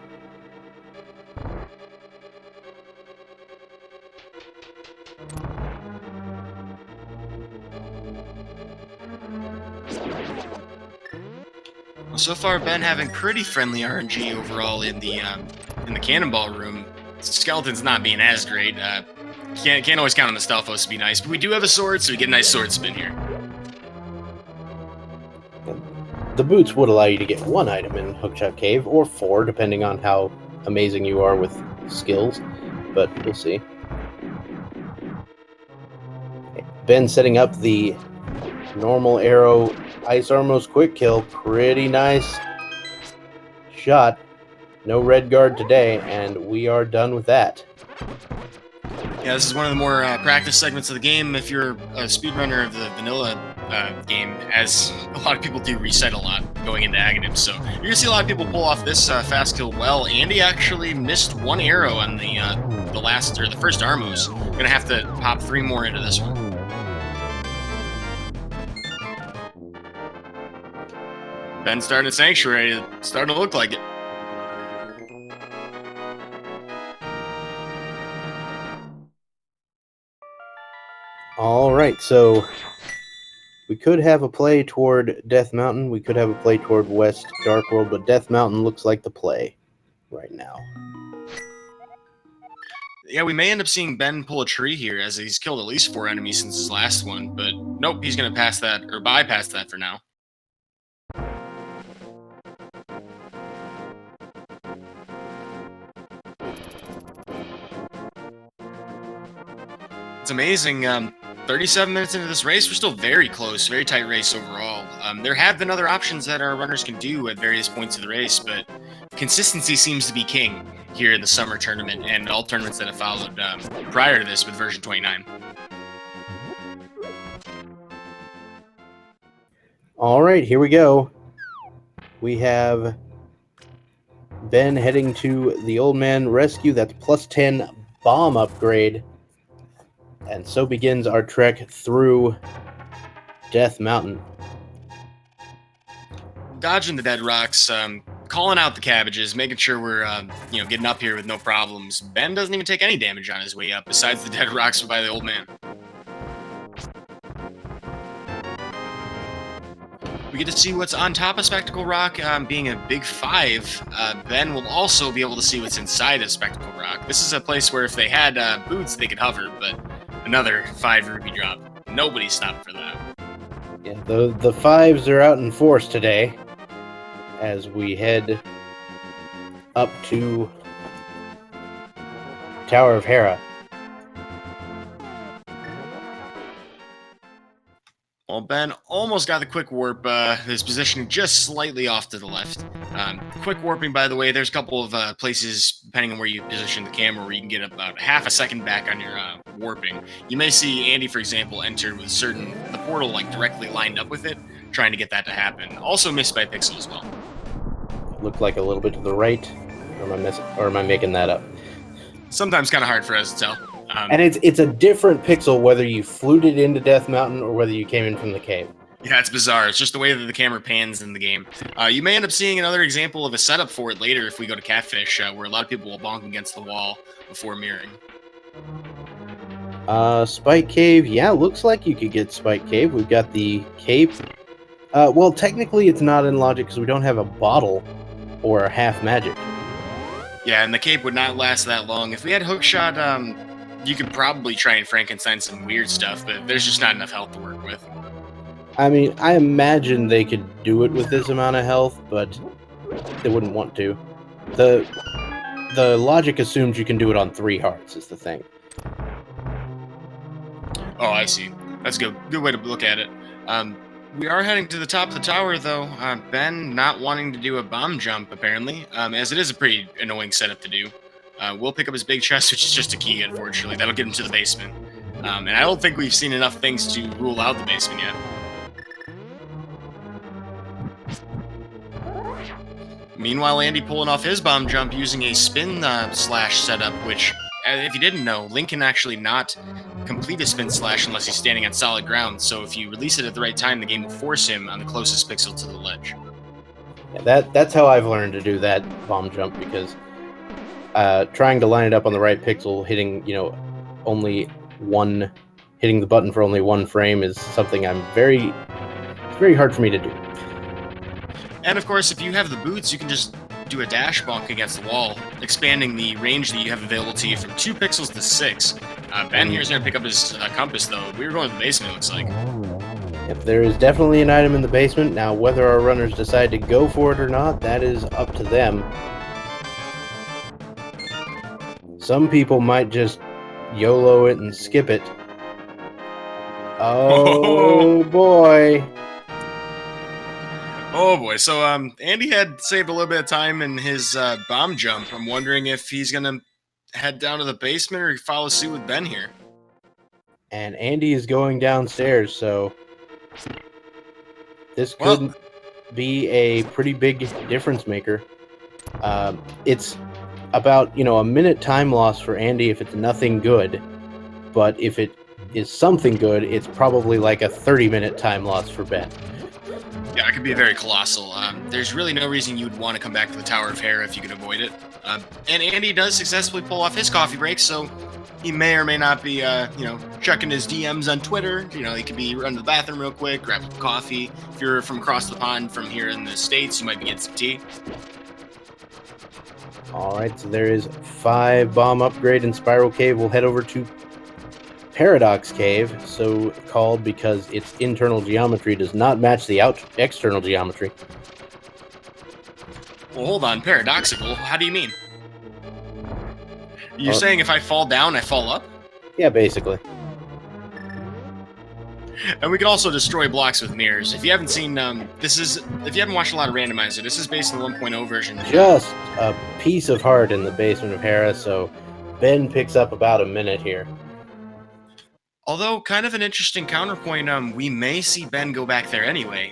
Well, so far, Ben having pretty friendly RNG overall in the Cannonball room. Skeleton's not being as great. Can't always count on the Stalfos to be nice, but we do have a sword, so we get a nice sword spin here. The boots would allow you to get one item in Hookshot Cave, or 4, depending on how amazing you are with skills, but we'll see. Ben setting up the normal arrow Ice Armor's quick kill. Pretty nice shot. No red guard today, and we are done with that. Yeah, this is one of the more practice segments of the game. If you're a speedrunner of the vanilla game, as a lot of people do reset a lot going into Agahnim, so you're gonna see a lot of people pull off this fast kill well. Andy actually missed one arrow on the first Armos. Gonna have to pop 3 more into this one. Ben starting a Sanctuary. It's starting to look like it. All right, so we could have a play toward Death Mountain. We could have a play toward West Dark World, but Death Mountain looks like the play right now. Yeah, we may end up seeing Ben pull a tree here, as he's killed at least 4 enemies since his last one, but nope, he's going to pass that, or bypass that for now. It's amazing. 37 minutes into this race, we're still very close, very tight race overall. There have been other options that our runners can do at various points of the race, but consistency seems to be king here in the summer tournament and all tournaments that have followed prior to this with version 29. All right, here we go. We have Ben heading to the Old Man Rescue. That's plus 10 bomb upgrade. And so begins our trek through Death Mountain. Dodging the dead rocks, calling out the cabbages, making sure we're getting up here with no problems. Ben doesn't even take any damage on his way up, besides the dead rocks by the old man. We get to see what's on top of Spectacle Rock, being a big 5. Ben will also be able to see what's inside of Spectacle Rock. This is a place where if they had boots, they could hover, but another 5 rupee drop. Nobody stopped for that. Yeah, the 5s are out in force today as we head up to Tower of Hera. Well, Ben almost got the quick warp, his positioning just slightly off to the left. Quick warping, by the way, there's a couple of places, depending on where you position the camera, where you can get about half a second back on your warping. You may see Andy, for example, enter with the portal like directly lined up with it, trying to get that to happen. Also missed by Pixel as well. Looked like a little bit to the right, or am I making that up? Sometimes kind of hard for us to tell. And it's a different pixel whether you fluted into Death Mountain or whether you came in from the cave. Yeah, it's bizarre. It's just the way that the camera pans in the game. You may end up seeing another example of a setup for it later if we go to Catfish, where a lot of people will bonk against the wall before mirroring. Spike Cave. Yeah, looks like you could get Spike Cave. We've got the cape. Well, technically it's not in logic because we don't have a bottle or a half magic. Yeah, and the cape would not last that long. If we had Hookshot, you could probably try and Frankenstein some weird stuff, but there's just not enough health to work with. I mean, I imagine they could do it with this amount of health, but they wouldn't want to. The logic assumes you can do it on 3 hearts, is the thing. Oh, I see. That's good. Good way to look at it. We are heading to the top of the tower, though. Ben not wanting to do a bomb jump, apparently, as it is a pretty annoying setup to do. We'll pick up his big chest, which is just a key, unfortunately. That'll get him to the basement. And I don't think we've seen enough things to rule out the basement yet. Meanwhile, Andy pulling off his bomb jump using a spin slash setup, which, if you didn't know, Link can actually not complete a spin slash unless he's standing on solid ground. So if you release it at the right time, the game will force him on the closest pixel to the ledge. Yeah, that's how I've learned to do that bomb jump, because trying to line it up on the right pixel, hitting hitting the button for only 1 frame is something it's very hard for me to do. And of course, if you have the boots, you can just do a dash bonk against the wall, expanding the range that you have available to you from 2 pixels to 6. Ben here's going to pick up his compass, though. We were going to the basement, it looks like. Yep, there is definitely an item in the basement. Now, whether our runners decide to go for it or not, that is up to them. Some people might just YOLO it and skip it. Oh, boy. Oh boy, so Andy had saved a little bit of time in his bomb jump. I'm wondering if he's gonna head down to the basement or follow suit with Ben here. And Andy is going downstairs, so this could be a pretty big difference maker. It's about a minute time loss for Andy if it's nothing good, but if it is something good, it's probably like a 30-minute time loss for Ben. Yeah, it could be very colossal. There's really no reason you'd want to come back to the Tower of Hera if you could avoid it. And Andy does successfully pull off his coffee break, so he may or may not be, checking his DMs on Twitter. He could be running to the bathroom real quick, grab some coffee. If you're from across the pond from here in the States, you might be getting some tea. All right, so there is 5 bomb upgrade in Spiral Cave. We'll head over to Paradox Cave, so called because its internal geometry does not match the external geometry. Well, hold on. Paradoxical? How do you mean? You're saying if I fall down, I fall up? Yeah, basically. And we can also destroy blocks with mirrors. If you haven't seen, if you haven't watched a lot of Randomizer, this is based on the 1.0 version. Just a piece of heart in the basement of Hera, so Ben picks up about a minute here. Although, kind of an interesting counterpoint, we may see Ben go back there anyway.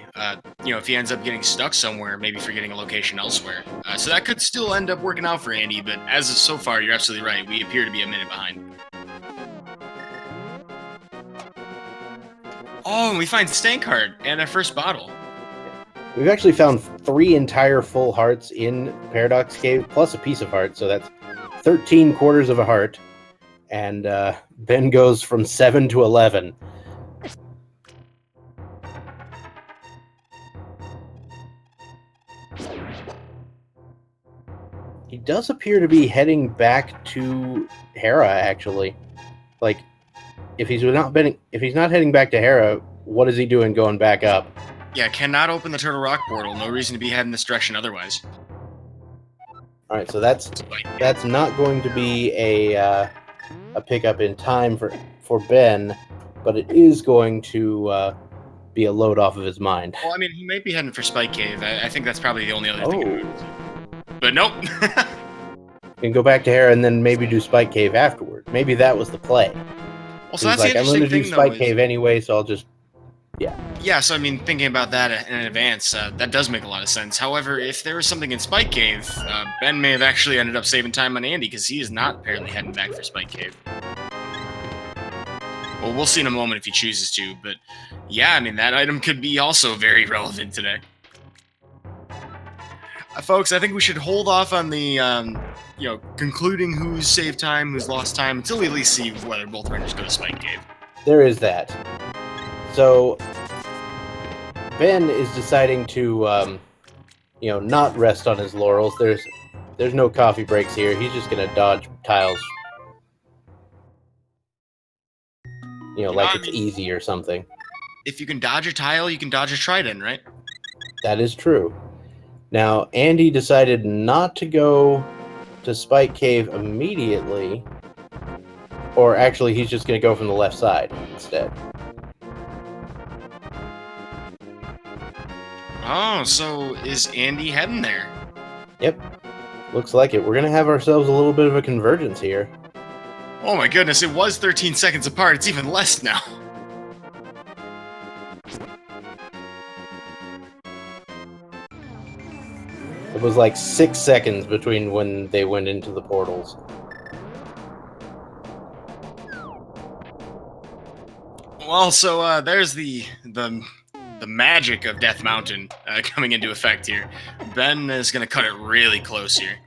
If he ends up getting stuck somewhere, maybe forgetting a location elsewhere. So that could still end up working out for Andy, but as of so far, you're absolutely right. We appear to be a minute behind. Oh, and we find Stank Heart and our first bottle. We've actually found 3 entire full hearts in Paradox Cave, plus a piece of heart, so that's 13 quarters of a heart. And Ben goes from 7 to 11. He does appear to be heading back to Hera, actually. Like, if he's not heading back to Hera, what is he doing going back up? Yeah, cannot open the Turtle Rock portal. No reason to be heading this direction otherwise. All right, so that's not going to be a pickup in time for Ben, but it is going to be a load off of his mind. Well, I mean, he might be heading for Spike Cave. I think that's probably the only other thing. But nope. You can go back to Hera and then maybe do Spike Cave afterward. Maybe that was the play. Well, so that's like, the I'm going to do Spike though, Cave anyway, so I'll just... Yeah. Yeah, so I mean, thinking about that in advance, that does make a lot of sense. However, if there was something in Spike Cave, Ben may have actually ended up saving time on Andy, because he is not apparently heading back for Spike Cave. Well, we'll see in a moment if he chooses to, but yeah, I mean, that item could be also very relevant today. Folks, I think we should hold off on the, concluding who's saved time, who's lost time, until we at least see whether both runners go to Spike Cave. There is that. So, Ben is deciding to, not rest on his laurels. There's no coffee breaks here. He's just going to dodge tiles. Like it's easy or something. If you can dodge a tile, you can dodge a trident, right? That is true. Now, Andy decided not to go to Spike Cave immediately, or actually, he's just going to go from the left side instead. Oh, so is Andy heading there? Yep, looks like it. We're going to have ourselves a little bit of a convergence here. Oh my goodness, it was 13 seconds apart. It's even less now. It was like 6 seconds between when they went into the portals. Well, so there's the magic of Death Mountain coming into effect here. Ben is going to cut it really close here.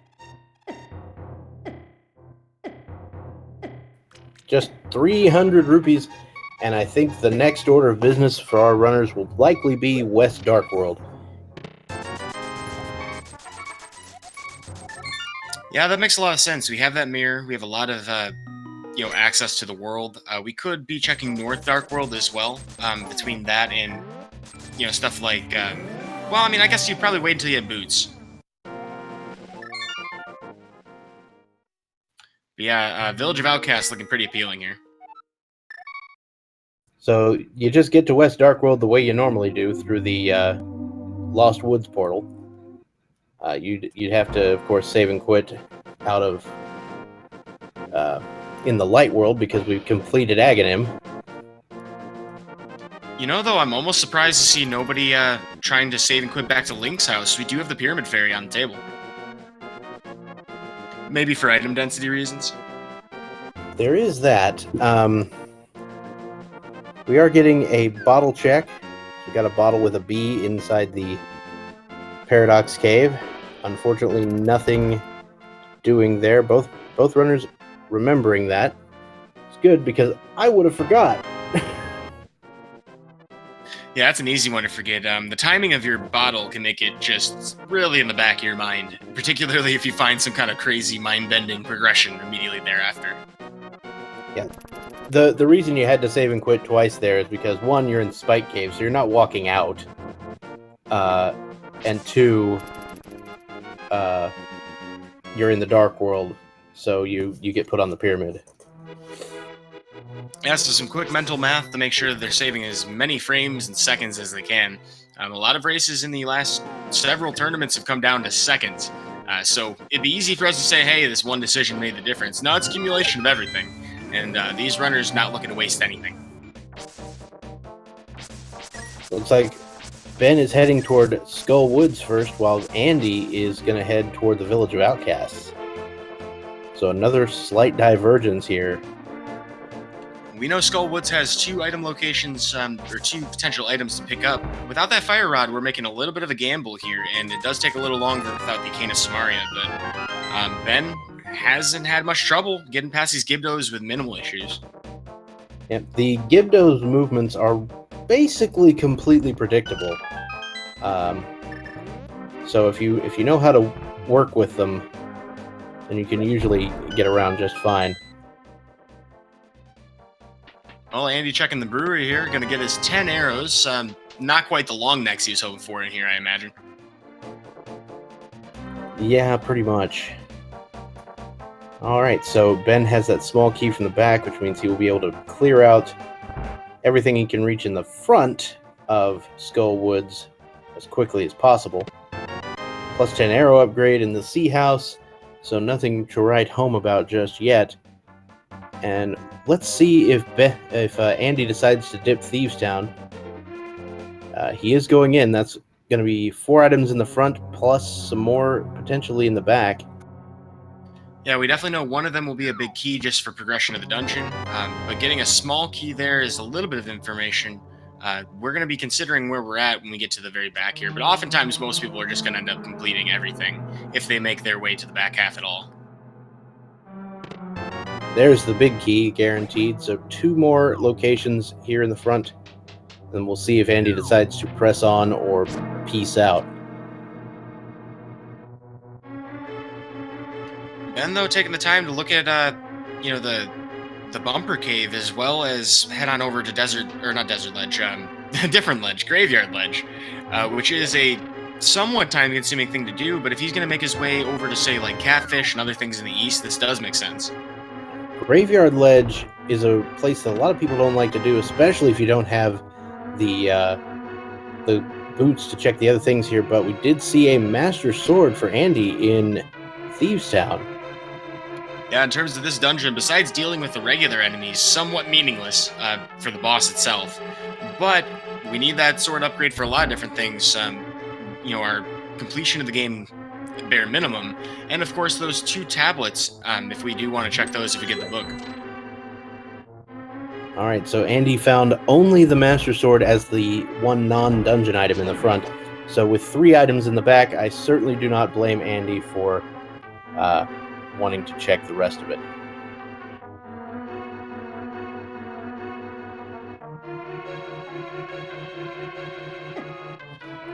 Just 300 rupees, and I think the next order of business for our runners will likely be West Dark World. Yeah, that makes a lot of sense. We have that mirror. We have a lot of access to the world. We could be checking North Dark World as well. Between that and stuff like well, I mean, I guess you'd probably wait until you had boots. But yeah, Village of Outcasts looking pretty appealing here. So you just get to West Dark World the way you normally do, through the Lost Woods portal. You'd have to, of course, save and quit out of in the Light World because we've completed Agahnim. You know, though, I'm almost surprised to see nobody trying to save and quit back to Link's house. We do have the Pyramid Fairy on the table. Maybe for item density reasons. There is that. We are getting a bottle check. We got a bottle with a B inside the Paradox Cave. Unfortunately, nothing doing there. Both runners remembering that. It's good because I would have forgot. Yeah, that's an easy one to forget. The timing of your bottle can make it just really in the back of your mind, particularly if you find some kind of crazy mind-bending progression immediately thereafter. Yeah. The reason you had to save and quit twice there is because, one, you're in Spike Cave, so you're not walking out. And two, you're in the Dark World, so you get put on the pyramid. Yeah, so some quick mental math to make sure that they're saving as many frames and seconds as they can. A lot of races in the last several tournaments have come down to seconds. So it'd be easy for us to say, hey, this one decision made the difference. No, it's accumulation of everything. And these runners not looking to waste anything. Looks like Ben is heading toward Skull Woods first, while Andy is going to head toward the Village of Outcasts. So another slight divergence here. We know Skull Woods has 2 item locations, or 2 potential items to pick up. Without that Fire Rod, we're making a little bit of a gamble here, and it does take a little longer without the Cane of Samaria, but Ben hasn't had much trouble getting past these Gibdos with minimal issues. Yep, the Gibdo's movements are basically completely predictable. So if you know how to work with them, then you can usually get around just fine. Well, Andy checking the brewery here, going to get his 10 arrows. Not quite the long necks he was hoping for in here, I imagine. Yeah, pretty much. Alright, so Ben has that small key from the back, which means he will be able to clear out everything he can reach in the front of Skull Woods as quickly as possible. Plus 10 arrow upgrade in the Sea House, so nothing to write home about just yet. And let's see if Andy decides to dip Thieves Town. He is going in. That's going to be 4 items in the front, plus some more potentially in the back. Yeah, we definitely know one of them will be a big key just for progression of the dungeon. But getting a small key there is a little bit of information. We're going to be considering where we're at when we get to the very back here. But oftentimes, most people are just going to end up completing everything if they make their way to the back half at all. There's the big key, guaranteed. So 2 more locations here in the front. Then we'll see if Andy decides to press on or peace out. Ben, though, taking the time to look at, the bumper cave, as well as head on over to Desert Ledge, different ledge, Graveyard Ledge, which is a somewhat time-consuming thing to do, but if he's going to make his way over to, say, like Catfish and other things in the east, this does make sense. Graveyard Ledge is a place that a lot of people don't like to do, especially if you don't have the boots to check the other things here, but we did see a Master Sword for Andy in Thieves Town. Yeah, in terms of this dungeon, besides dealing with the regular enemies, somewhat meaningless for the boss itself. But we need that sword upgrade for a lot of different things. Our completion of the game bare minimum, and of course those 2 tablets, if we do want to check those if we get the book. All right, so Andy found only the Master Sword as the one non-dungeon item in the front. So with 3 items in the back, I certainly do not blame Andy for wanting to check the rest of it.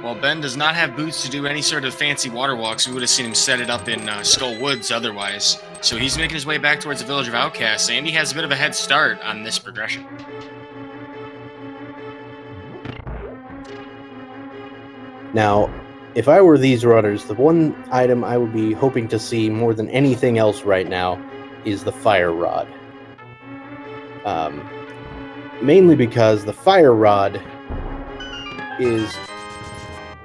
While Ben does not have boots to do any sort of fancy water walks, we would have seen him set it up in Skull Woods otherwise. So he's making his way back towards the village of Outcasts. Andy has a bit of a head start on this progression. Now, if I were these runners, the one item I would be hoping to see more than anything else right now is the Fire Rod. Mainly because the Fire Rod is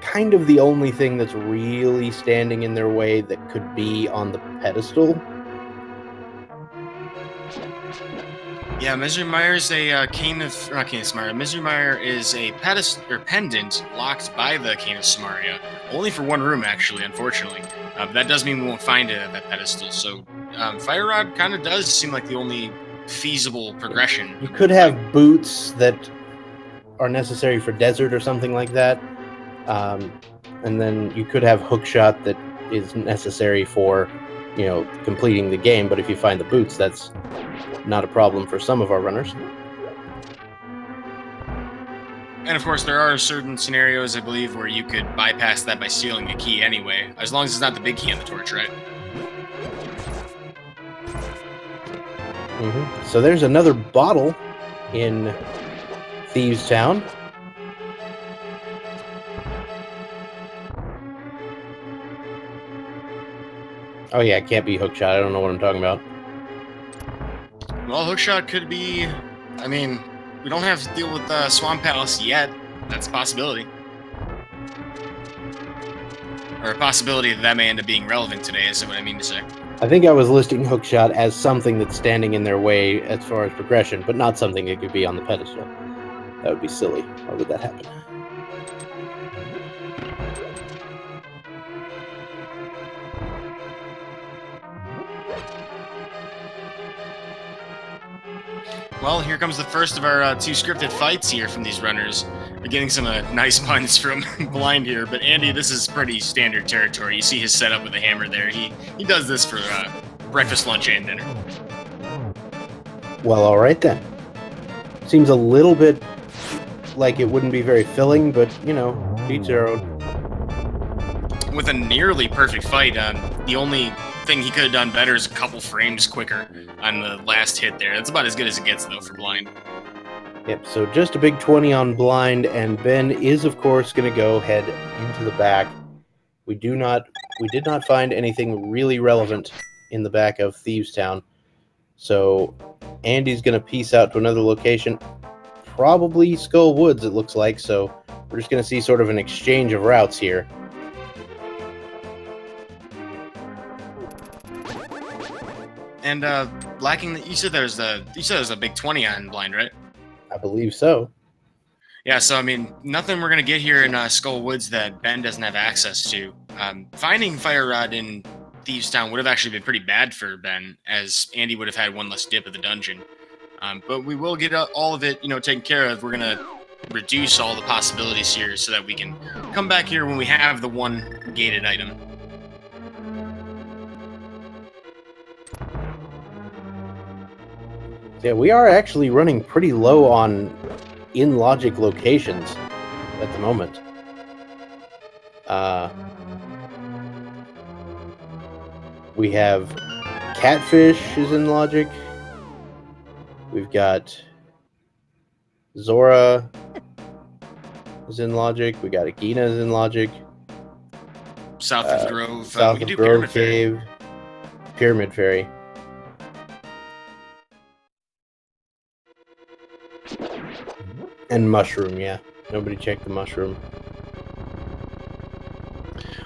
kind of the only thing that's really standing in their way that could be on the pedestal. Yeah, Misery Mire is a Cane of... Not Cane of Samaria. Misery Mire is a pendant locked by the Cane of Samaria. Only for one room, actually, unfortunately. That does mean we won't find it at that pedestal. So, Fire Rod kind of does seem like the only feasible progression. You could have boots that are necessary for desert or something like that. And then you could have Hookshot that is necessary for, completing the game. But if you find the boots, that's not a problem for some of our runners. And of course, there are certain scenarios, I believe, where you could bypass that by stealing a key anyway, as long as it's not the big key on the torch, right? So there's another bottle in Thieves Town. Oh yeah, it can't be Hookshot. I don't know what I'm talking about. Well, Hookshot could be... I mean, we don't have to deal with Swamp Palace yet. That's a possibility. Or a possibility that may end up being relevant today, is what I mean to say. I think I was listing Hookshot as something that's standing in their way as far as progression, but not something that could be on the pedestal. That would be silly. Why would that happen? Well, here comes the first of our 2 scripted fights here from these runners. We're getting some nice puns from Blind here, but Andy, this is pretty standard territory. You see his setup with the hammer there. He does this for breakfast, lunch, and dinner. Well, all right then. Seems a little bit like it wouldn't be very filling, but, each their own. With a nearly perfect fight, the only thing he could have done better is a couple frames quicker on the last hit there. That's about as good as it gets, though, for Blind. Yep, so just a big 20 on Blind, and Ben is, of course, going to go head into the back. We did not find anything really relevant in the back of Thieves Town, so Andy's going to piece out to another location, probably Skull Woods, it looks like, so we're just going to see sort of an exchange of routes here. And lacking you said there's a big 20 on Blind, right? I believe so. Yeah, so I mean, nothing we're gonna get here in Skull Woods that Ben doesn't have access to. Finding Fire Rod in Thieves Town would have actually been pretty bad for Ben, as Andy would have had one less dip of the dungeon. But we will get all of it, taken care of. We're gonna reduce all the possibilities here so that we can come back here when we have the one gated item. Yeah, we are actually running pretty low on in-logic locations at the moment. We have Catfish is in logic. We've got Zora is in logic. We got Agahnim is in logic. south of Grove. South We could of do Grove Pyramid Ferry. Cave. Pyramid Ferry. And Mushroom, yeah. Nobody checked the Mushroom.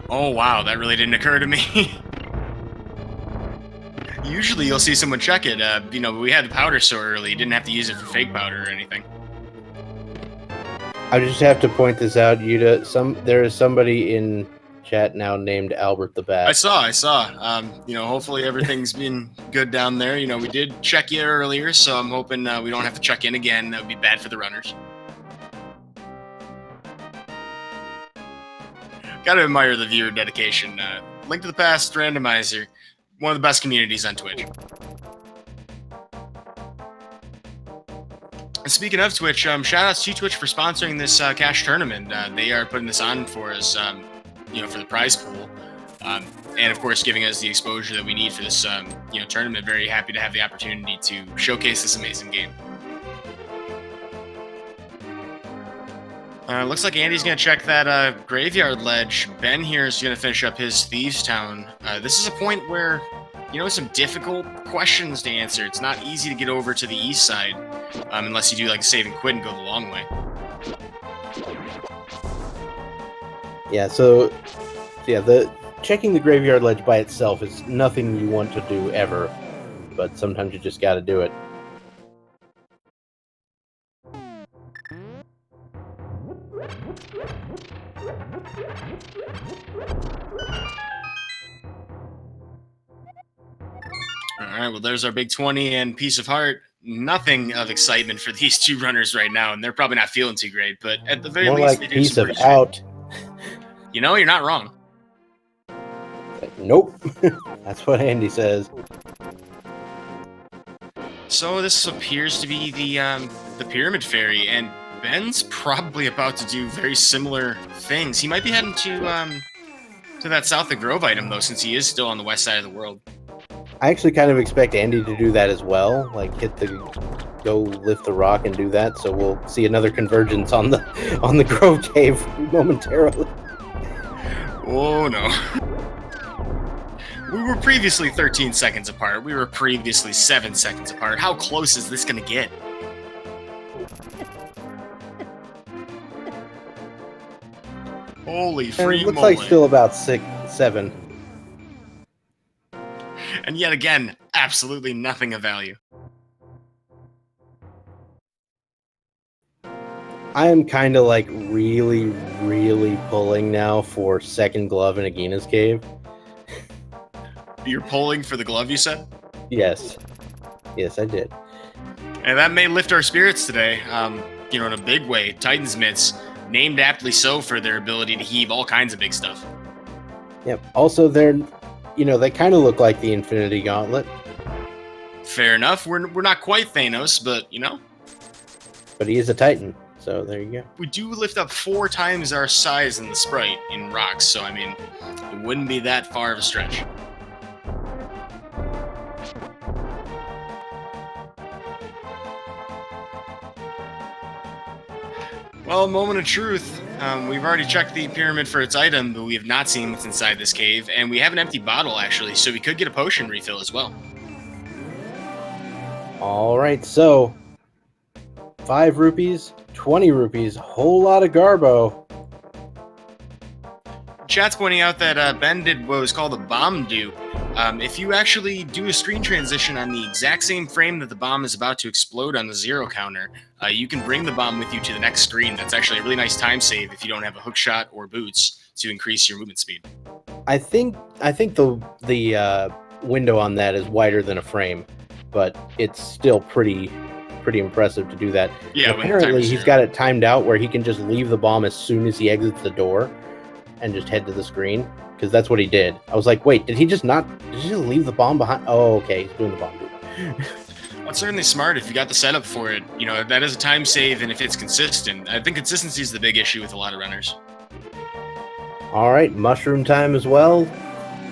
Oh, wow, that really didn't occur to me. Usually you'll see someone check it. You know, we had the powder so early, you didn't have to use it for fake powder or anything. I just have to point this out, Yuta. There is somebody in chat now named Albert the Bat. I saw. You know, hopefully everything's been good down there. You know, we did check you earlier, so I'm hoping we don't have to check in again. That would be bad for the runners. Gotta admire the viewer dedication. Link to the Past, Randomizer, one of the best communities on Twitch. And speaking of Twitch, shout outs to Twitch for sponsoring this cash tournament. They are putting this on for us, you know, for the prize pool. And of course, giving us the exposure that we need for this, you know, tournament. Very happy to have the opportunity to showcase this amazing game. Looks like Andy's going to check that graveyard ledge. Ben here is going to finish up his Thieves Town. This is a point where, you know, some difficult questions to answer. It's not easy to get over to the east side, unless you do like a save and quit and go the long way. Yeah, so the checking the graveyard ledge by itself is nothing you want to do ever, but sometimes you just got to do it. Alright, well there's our big 20 and Piece of Heart. Nothing of excitement for these two runners right now, and they're probably not feeling too great, but at the very More least, like they do Piece some of pretty straight. Out. You know, you're not wrong. Nope. That's what Andy says. So this appears to be the Pyramid Ferry, and Ben's probably about to do very similar things. He might be heading to that South of Grove item, though, since he is still on the west side of the world. I actually kind of expect Andy to do that as well, like go lift the rock and do that. So we'll see another convergence on the Grove Cave momentarily. Oh no. We were previously 13 seconds apart. We were previously 7 seconds apart. How close is this gonna get? Holy free It looks moly. like still about 6, 7. And yet again, absolutely nothing of value. I am kind of like really, really pulling now for second glove in Agahnim's cave. You're pulling for the glove, you said? Yes. Yes, I did. And that may lift our spirits today, you know, in a big way. Titan's mitts, named aptly so for their ability to heave all kinds of big stuff. Yep. Also, they kind of look like the Infinity Gauntlet. Fair enough. We're not quite Thanos, but, you know. But he is a Titan, so there you go. We do lift up 4 times our size in the sprite in rocks, so, I mean, it wouldn't be that far of a stretch. Well, moment of truth. We've already checked the pyramid for its item, but we have not seen what's inside this cave, and we have an empty bottle, actually, so we could get a potion refill as well. All right, so 5 rupees, 20 rupees, whole lot of Garbo. Chat's pointing out that Ben did what was called a bomb dupe. If you actually do a screen transition on the exact same frame that the bomb is about to explode on the 0 counter, you can bring the bomb with you to the next screen. That's actually a really nice time save if you don't have a hookshot or boots to increase your movement speed. I think the window on that is wider than a frame, but it's still pretty impressive to do that. Yeah, And apparently he's got it timed out where he can just leave the bomb as soon as he exits the door and just head to the screen, because that's what he did. I was like, wait, did he just leave the bomb behind? Oh, okay, he's doing the bomb dupe. Well, it's certainly smart if you got the setup for it. You know, that is a time save, and if it's consistent. I think consistency is the big issue with a lot of runners. All right, mushroom time as well.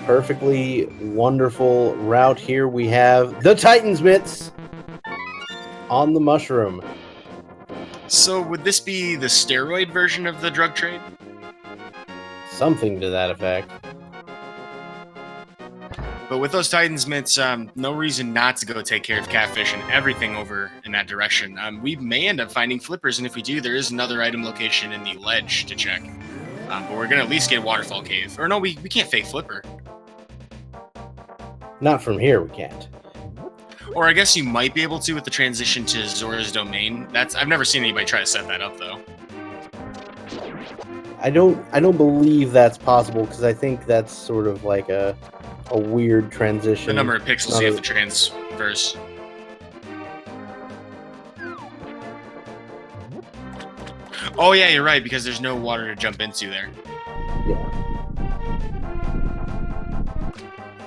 Perfectly wonderful route here. We have the Titan's mitts on the mushroom. So would this be the steroid version of the drug trade? Something to that effect. But with those Titans mitts, no reason not to go take care of catfish and everything over in that direction. We may end up finding flippers, and if we do, there is another item location in the ledge to check. But we're going to at least get Waterfall Cave. Or no, we can't fake flipper. Not from here, we can't. Or I guess you might be able to with the transition to Zora's domain. I've never seen anybody try to set that up, though. I don't believe that's possible, because I think that's sort of like a weird transition. The number of pixels you have to transverse. Oh yeah, you're right, because there's no water to jump into there. Yeah.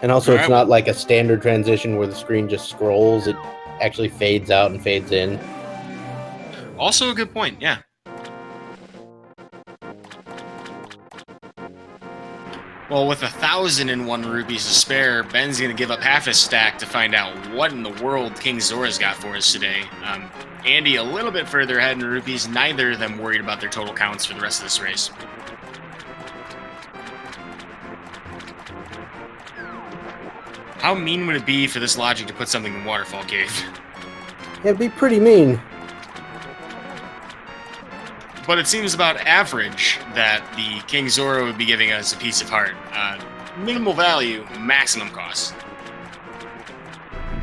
And also, it's not like a standard transition where the screen just scrolls. It actually fades out and fades in. Also a good point, yeah. Well, with 1,001 rupees to spare, Ben's going to give up half his stack to find out what in the world King Zora's got for us today. Andy a little bit further ahead in rupees, neither of them worried about their total counts for the rest of this race. How mean would it be for this logic to put something in Waterfall Cave? It'd be pretty mean. But it seems about average that the King Zora would be giving us a piece of heart. Minimal value, maximum cost.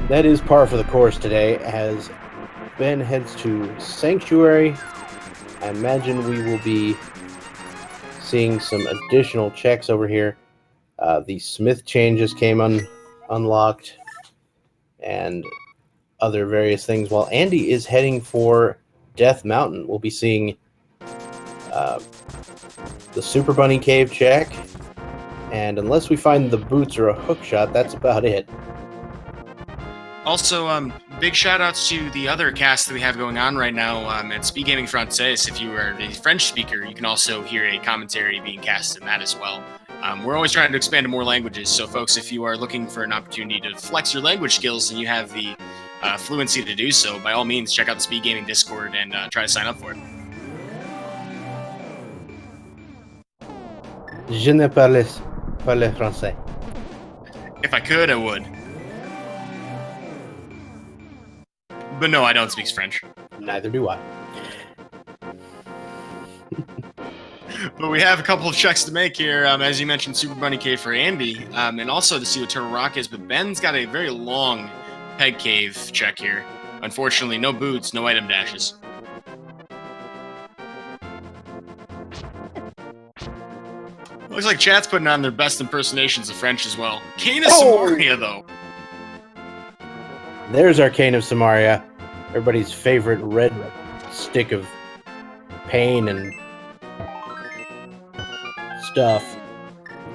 That is par for the course today, as Ben heads to Sanctuary. I imagine we will be seeing some additional checks over here. The Smith changes came unlocked, and other various things, while Andy is heading for Death Mountain. We'll be seeing the Super Bunny Cave check, and unless we find the boots or a hook shot, that's about it. Also, big shout outs to the other cast that we have going on right now at Speed Gaming Français. If you are a French speaker, you can also hear a commentary being cast in that as well. We're always trying to expand to more languages, so folks, if you are looking for an opportunity to flex your language skills and you have the fluency to do so, by all means, check out the Speed Gaming Discord and try to sign up for it. Je ne parle français. If I could, I would. But no, I don't speak French. Neither do I. But we have a couple of checks to make here. As you mentioned, Super Bunny Cave for Andy, and also to see what Turtle Rock is. But Ben's got a very long Peg Cave check here. Unfortunately, no boots, no item dashes. Looks like chat's putting on their best impersonations of French as well. Cane of Samaria, though. There's our Cane of Samaria. Everybody's favorite red stick of pain and stuff.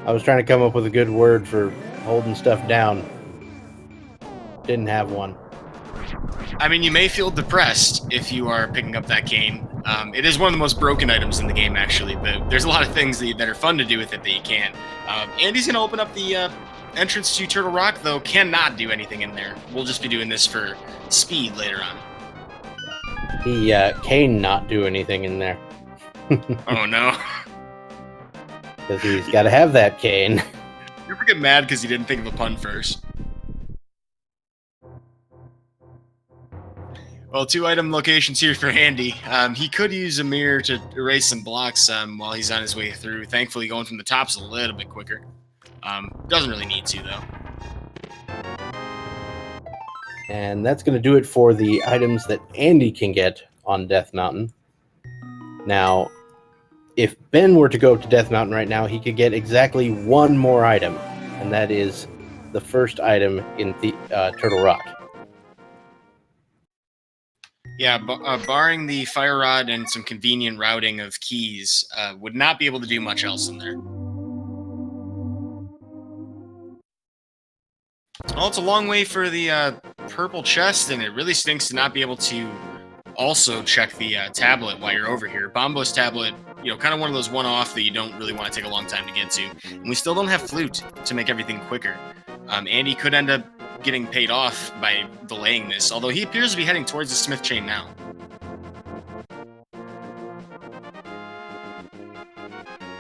I was trying to come up with a good word for holding stuff down. Didn't have one. I mean, you may feel depressed if you are picking up that cane. It is one of the most broken items in the game, actually, but there's a lot of things that are fun to do with it that you can't. Andy's going to open up the entrance to Turtle Rock, though cannot do anything in there. We'll just be doing this for speed later on. He can not do anything in there. Oh, no. Because he's got to have that cane. You ever get mad because you didn't think of a pun first? Well, 2 item locations here for Andy. He could use a mirror to erase some blocks while he's on his way through. Thankfully, going from the top's a little bit quicker. Doesn't really need to, though. And that's going to do it for the items that Andy can get on Death Mountain. Now, if Ben were to go up to Death Mountain right now, he could get exactly one more item, and that is the first item in the Turtle Rock. Yeah, barring the fire rod and some convenient routing of keys, would not be able to do much else in there. Well, it's a long way for the purple chest, and it really stinks to not be able to also check the tablet while you're over here. Bombo's tablet, kind of one of those one-off that you don't really want to take a long time to get to. And we still don't have Flute to make everything quicker. Andy could end up getting paid off by delaying this, although he appears to be heading towards the Smith chain now.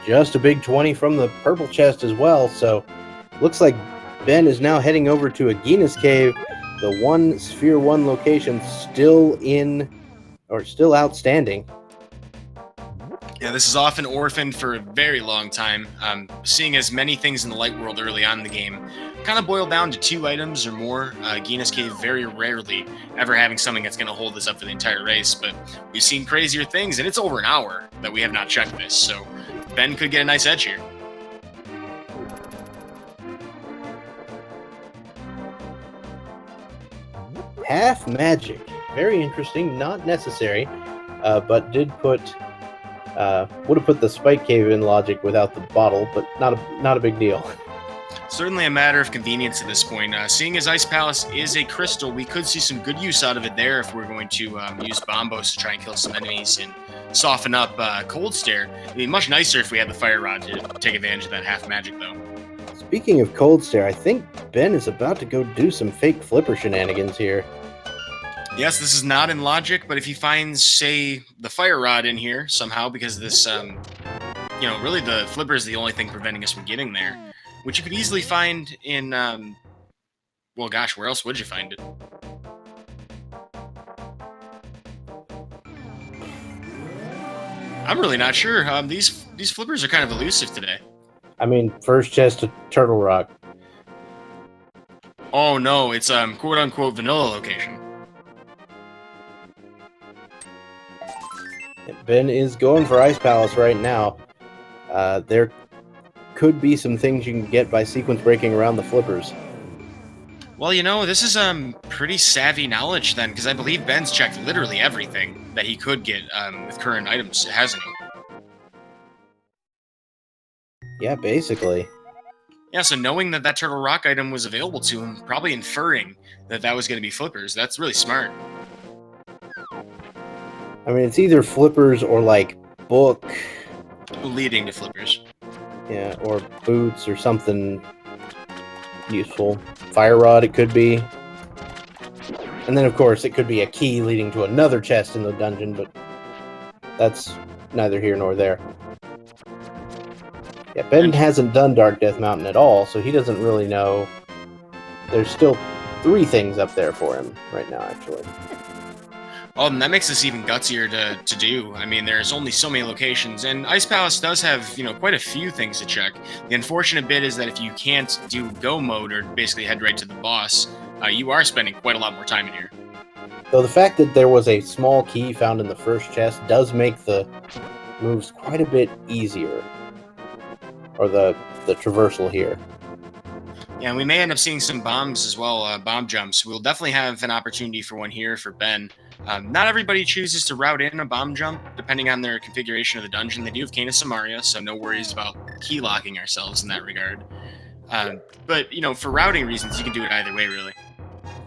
Just a big 20 from the purple chest as well, so looks like Ben is now heading over to Agahnim Cave, the one Sphere 1 location still outstanding. Yeah, this is often orphaned for a very long time. Seeing as many things in the light world early on in the game kind of boil down to 2 items or more. Agahnim Cave very rarely ever having something that's going to hold us up for the entire race, but we've seen crazier things, and it's over an hour that we have not checked this, so Ben could get a nice edge here. Half magic. Very interesting, not necessary, but would have put the spike cave in logic without the bottle, but not a big deal. Certainly a matter of convenience at this point. Seeing as Ice Palace is a crystal, we could see some good use out of it there if we're going to use bombos to try and kill some enemies and soften up Cold Stare. It'd be much nicer if we had the Fire Rod to take advantage of that half magic, though. Speaking of Cold Stare, I think Ben is about to go do some fake flipper shenanigans here. Yes, this is not in logic, but if he finds, say, the Fire Rod in here somehow, because this, really the flipper is the only thing preventing us from getting there, which you could easily find in, well, gosh, where else would you find it? I'm really not sure. These flippers are kind of elusive today. I mean, first chest to Turtle Rock. Oh no, it's quote-unquote vanilla location. Ben is going for Ice Palace right now. There could be some things you can get by sequence breaking around the flippers. Well, this is pretty savvy knowledge then, because I believe Ben's checked literally everything that he could get with current items, hasn't he? Yeah, basically. Yeah, so knowing that Turtle Rock item was available to him, probably inferring that was going to be flippers, that's really smart. I mean, it's either flippers or, like, book. Leading to flippers. Yeah, or boots or something useful. Fire Rod, it could be. And then, of course, it could be a key leading to another chest in the dungeon, but that's neither here nor there. Yeah, Ben hasn't done Dark Death Mountain at all, so he doesn't really know. There's still 3 things up there for him right now, actually. Oh, and that makes this even gutsier to do. I mean, there's only so many locations, and Ice Palace does have, quite a few things to check. The unfortunate bit is that if you can't do go mode or basically head right to the boss, you are spending quite a lot more time in here. Though the fact that there was a small key found in the first chest does make the moves quite a bit easier. Or the traversal here. Yeah, and we may end up seeing some bombs as well, bomb jumps. We'll definitely have an opportunity for one here for Ben. Not everybody chooses to route in a bomb jump, depending on their configuration of the dungeon. They do have Canis Samaria, so no worries about key locking ourselves in that regard. But, for routing reasons, you can do it either way, really.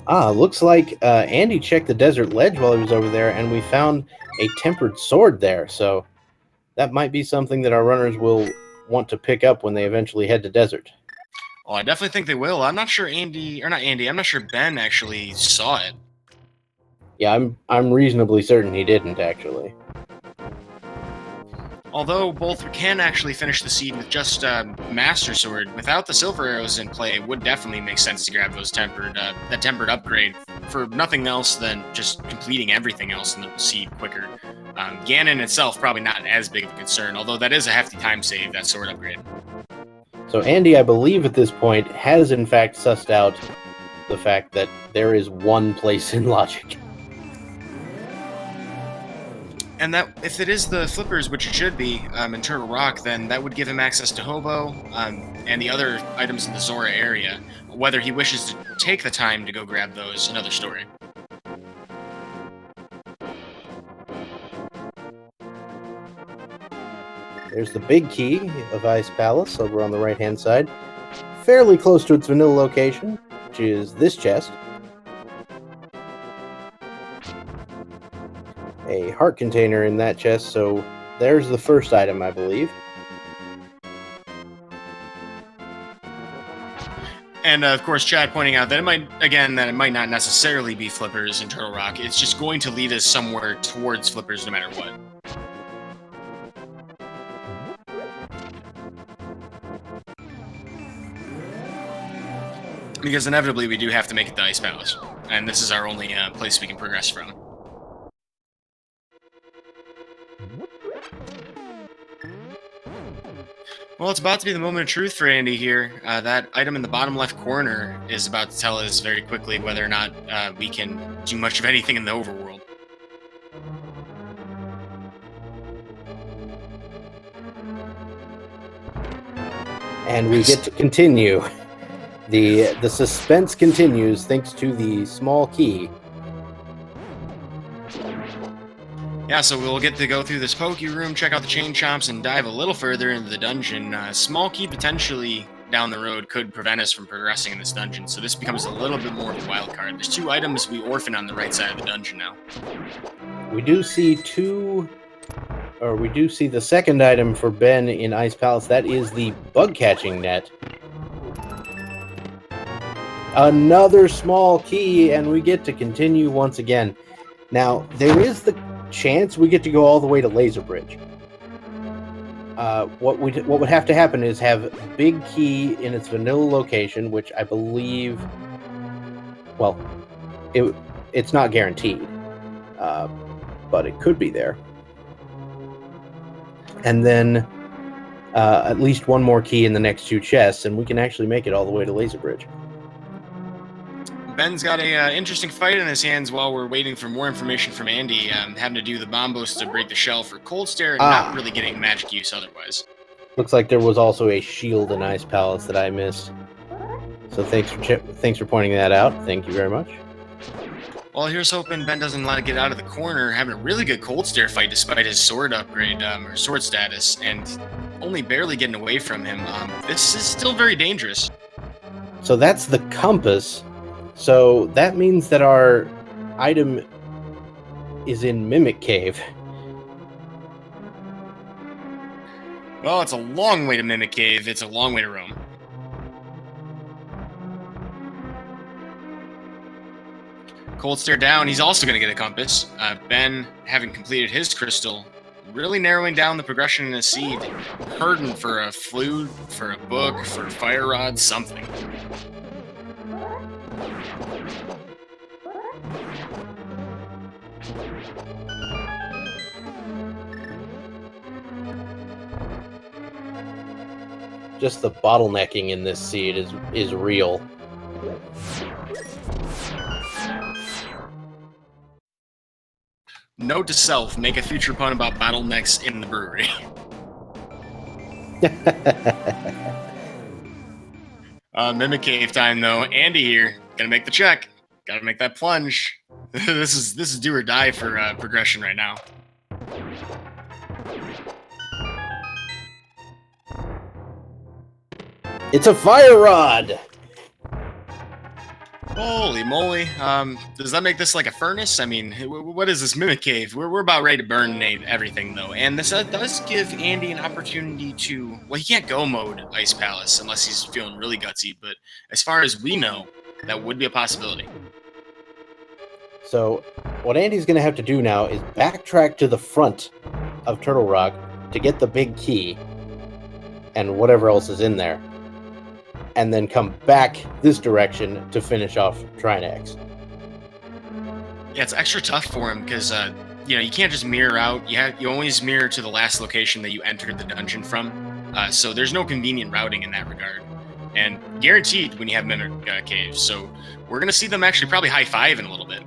Looks like Andy checked the desert ledge while he was over there, and we found a tempered sword there, so that might be something that our runners will want to pick up when they eventually head to desert. Oh, I definitely think they will. I'm not sure I'm not sure Ben actually saw it. Yeah, I'm reasonably certain he didn't, actually. Although both can actually finish the seed with just Master Sword, without the silver arrows in play, it would definitely make sense to grab those that tempered upgrade for nothing else than just completing everything else in the seed quicker. Ganon itself probably not as big of a concern, although that is a hefty time save, that sword upgrade. So Andy, I believe at this point, has in fact sussed out the fact that there is one place in logic. And that, if it is the flippers, which it should be, in Turtle Rock, then that would give him access to Hobo, and the other items in the Zora area. Whether he wishes to take the time to go grab those, another story. There's the big key of Ice Palace over on the right-hand side. Fairly close to its vanilla location, which is this chest. A heart container in that chest, so there's the first item, I believe. And of course, Chad pointing out that it might not necessarily be flippers in Turtle Rock. It's just going to lead us somewhere towards flippers no matter what. Because inevitably we do have to make it to Ice Palace. And this is our only place we can progress from. Well, it's about to be the moment of truth for Andy here. That item in the bottom left corner is about to tell us very quickly whether or not we can do much of anything in the overworld. And we get to continue. The suspense continues thanks to the small key. Yeah, so we'll get to go through this Pokey Room, check out the Chain Chomps, and dive a little further into the dungeon. Small key potentially down the road could prevent us from progressing in this dungeon, so this becomes a little bit more of a wild card. There's 2 items we orphan on the right side of the dungeon now. We do see the second item for Ben in Ice Palace. That is the bug catching net. Another small key, and we get to continue once again. Now, there is the chance we get to go all the way to Laser Bridge. What would have to happen is have Big Key in its vanilla location, which I believe, well, it's not guaranteed, but it could be there. And then at least one more key in the next 2 chests, and we can actually make it all the way to Laser Bridge. Ben's got a interesting fight in his hands while we're waiting for more information from Andy, having to do the bombos to break the shell for Cold Stare and not really getting magic use otherwise. Looks like there was also a shield in Ice Palace that I missed. So thanks for pointing that out. Thank you very much. Well, here's hoping Ben doesn't let it get out of the corner, having a really good Cold Stare fight despite his sword upgrade, or sword status, and only barely getting away from him. This is still very dangerous. So that's the compass. So that means that our item is in Mimic Cave. Well, it's a long way to Mimic Cave. It's a long way to roam. Cold Stare down. He's also going to get a compass. Ben, having completed his crystal, really narrowing down the progression in his seed. Hurting for a flute, for a book, for a fire rod, something. Just the bottlenecking in this seed is real. Note to self, make a future pun about bottlenecks in the brewery. Mimic Cave time though. Andy here, gonna make the check. Gotta make that plunge. This is do or die for progression right now. It's a fire rod! Holy moly. Does that make this like a furnace? I mean, what is this Mimic Cave? We're about ready to burn everything, though. And this does give Andy an opportunity to... Well, he can't go mode Ice Palace unless he's feeling really gutsy. But as far as we know, that would be a possibility. So what Andy's going to have to do now is backtrack to the front of Turtle Rock to get the big key and whatever else is in there, and then come back this direction to finish off Trinex. Yeah, it's extra tough for him because you can't just mirror out. You always mirror to the last location that you entered the dungeon from. So there's no convenient routing in that regard, and guaranteed when you have Mimic Caves. So we're gonna see them actually probably high-five in a little bit.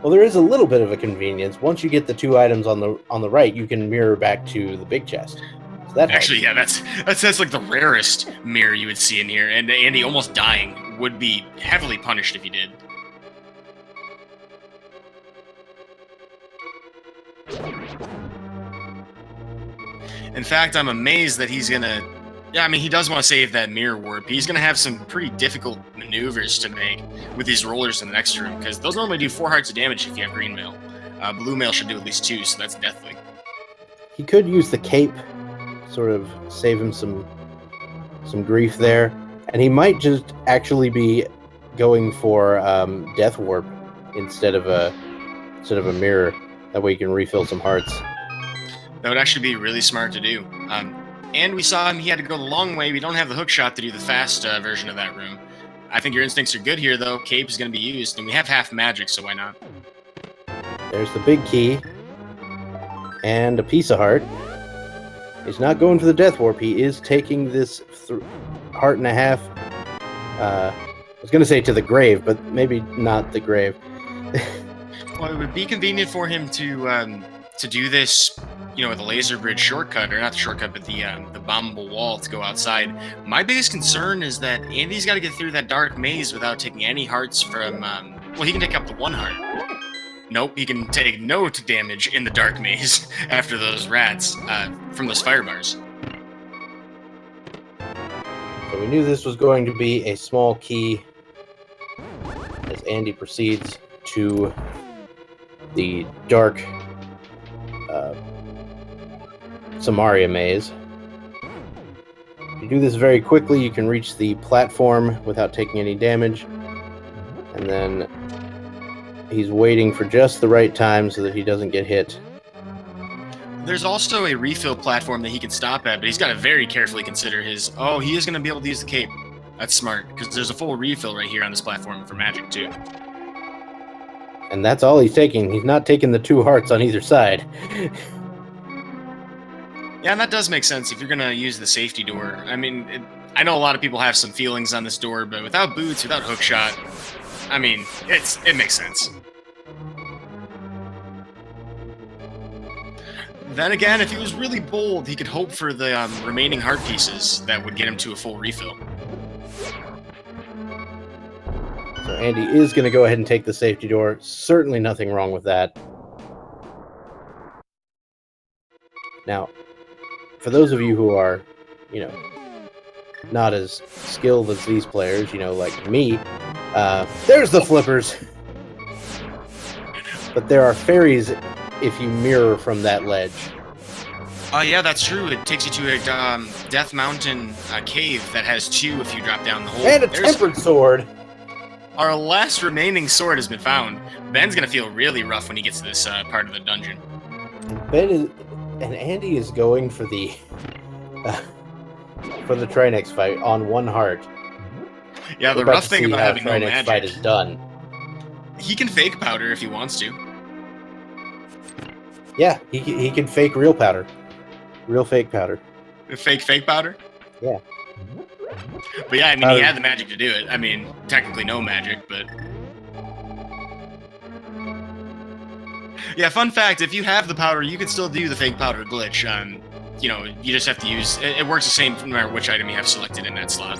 Well, there is a little bit of a convenience. Once you get the 2 items on the right, you can mirror back to the big chest. So that actually, helps. yeah, that's like the rarest mirror you would see in here, and Andy almost dying would be heavily punished if he did. In fact, I'm amazed that he's gonna... Yeah, I mean, he does want to save that mirror warp. He's gonna have some pretty difficult maneuvers to make with these rollers in the next room, because those normally do 4 hearts of damage if you have green mail. Blue mail should do at least 2, so that's deathly. He could use the cape, sort of save him some grief there, and he might just actually be going for death warp instead of a mirror. That way you can refill some hearts. That would actually be really smart to do. And we saw him, he had to go the long way. We don't have the hook shot to do the fast version of that room. I think your instincts are good here, though. Cape is going to be used, and we have half magic, so why not? There's the big key. And a piece of heart. He's not going for the Death Warp. He is taking this heart and a half. I was going to say to the grave, but maybe not the grave. Well, it would be convenient for him to do this, with a laser bridge shortcut, or not the shortcut, but the bombable wall to go outside. My biggest concern is that Andy's got to get through that dark maze without taking any hearts from. Well, he can take up to 1 heart. Nope, he can take no damage in the dark maze after those rats from those fire bars. So we knew this was going to be a small key as Andy proceeds to the dark Samaria maze. If you do this very quickly, you can reach the platform without taking any damage. And then he's waiting for just the right time so that he doesn't get hit. There's also a refill platform that he can stop at, but he's got to very carefully consider his... Oh, he is going to be able to use the cape. That's smart, because there's a full refill right here on this platform for magic, too. And that's all he's taking. He's not taking the 2 hearts on either side. Yeah, and that does make sense if you're going to use the safety door. I mean, I know a lot of people have some feelings on this door, but without boots, without hookshot, I mean, it makes sense. Then again, if he was really bold, he could hope for the remaining heart pieces that would get him to a full refill. So Andy is going to go ahead and take the safety door. Certainly nothing wrong with that. Now, for those of you who are, not as skilled as these players, like me, there's the flippers. But there are fairies if you mirror from that ledge. Yeah, that's true. It takes you to a Death Mountain cave that has 2 if you drop down the hole. And a tempered sword! Our last remaining sword has been found. Ben's gonna feel really rough when he gets to this part of the dungeon. And Andy is going for the Trinex fight on 1 heart. Yeah, the rough thing about having no Trinex magic. fight is done. He can fake powder if he wants to. Yeah, he can fake real powder. Real fake powder. Fake powder? Yeah. But yeah, I mean, he had the magic to do it. I mean, technically no magic, but... Yeah, fun fact, if you have the powder, you can still do the fake powder glitch. You just have to use... It works the same no matter which item you have selected in that slot.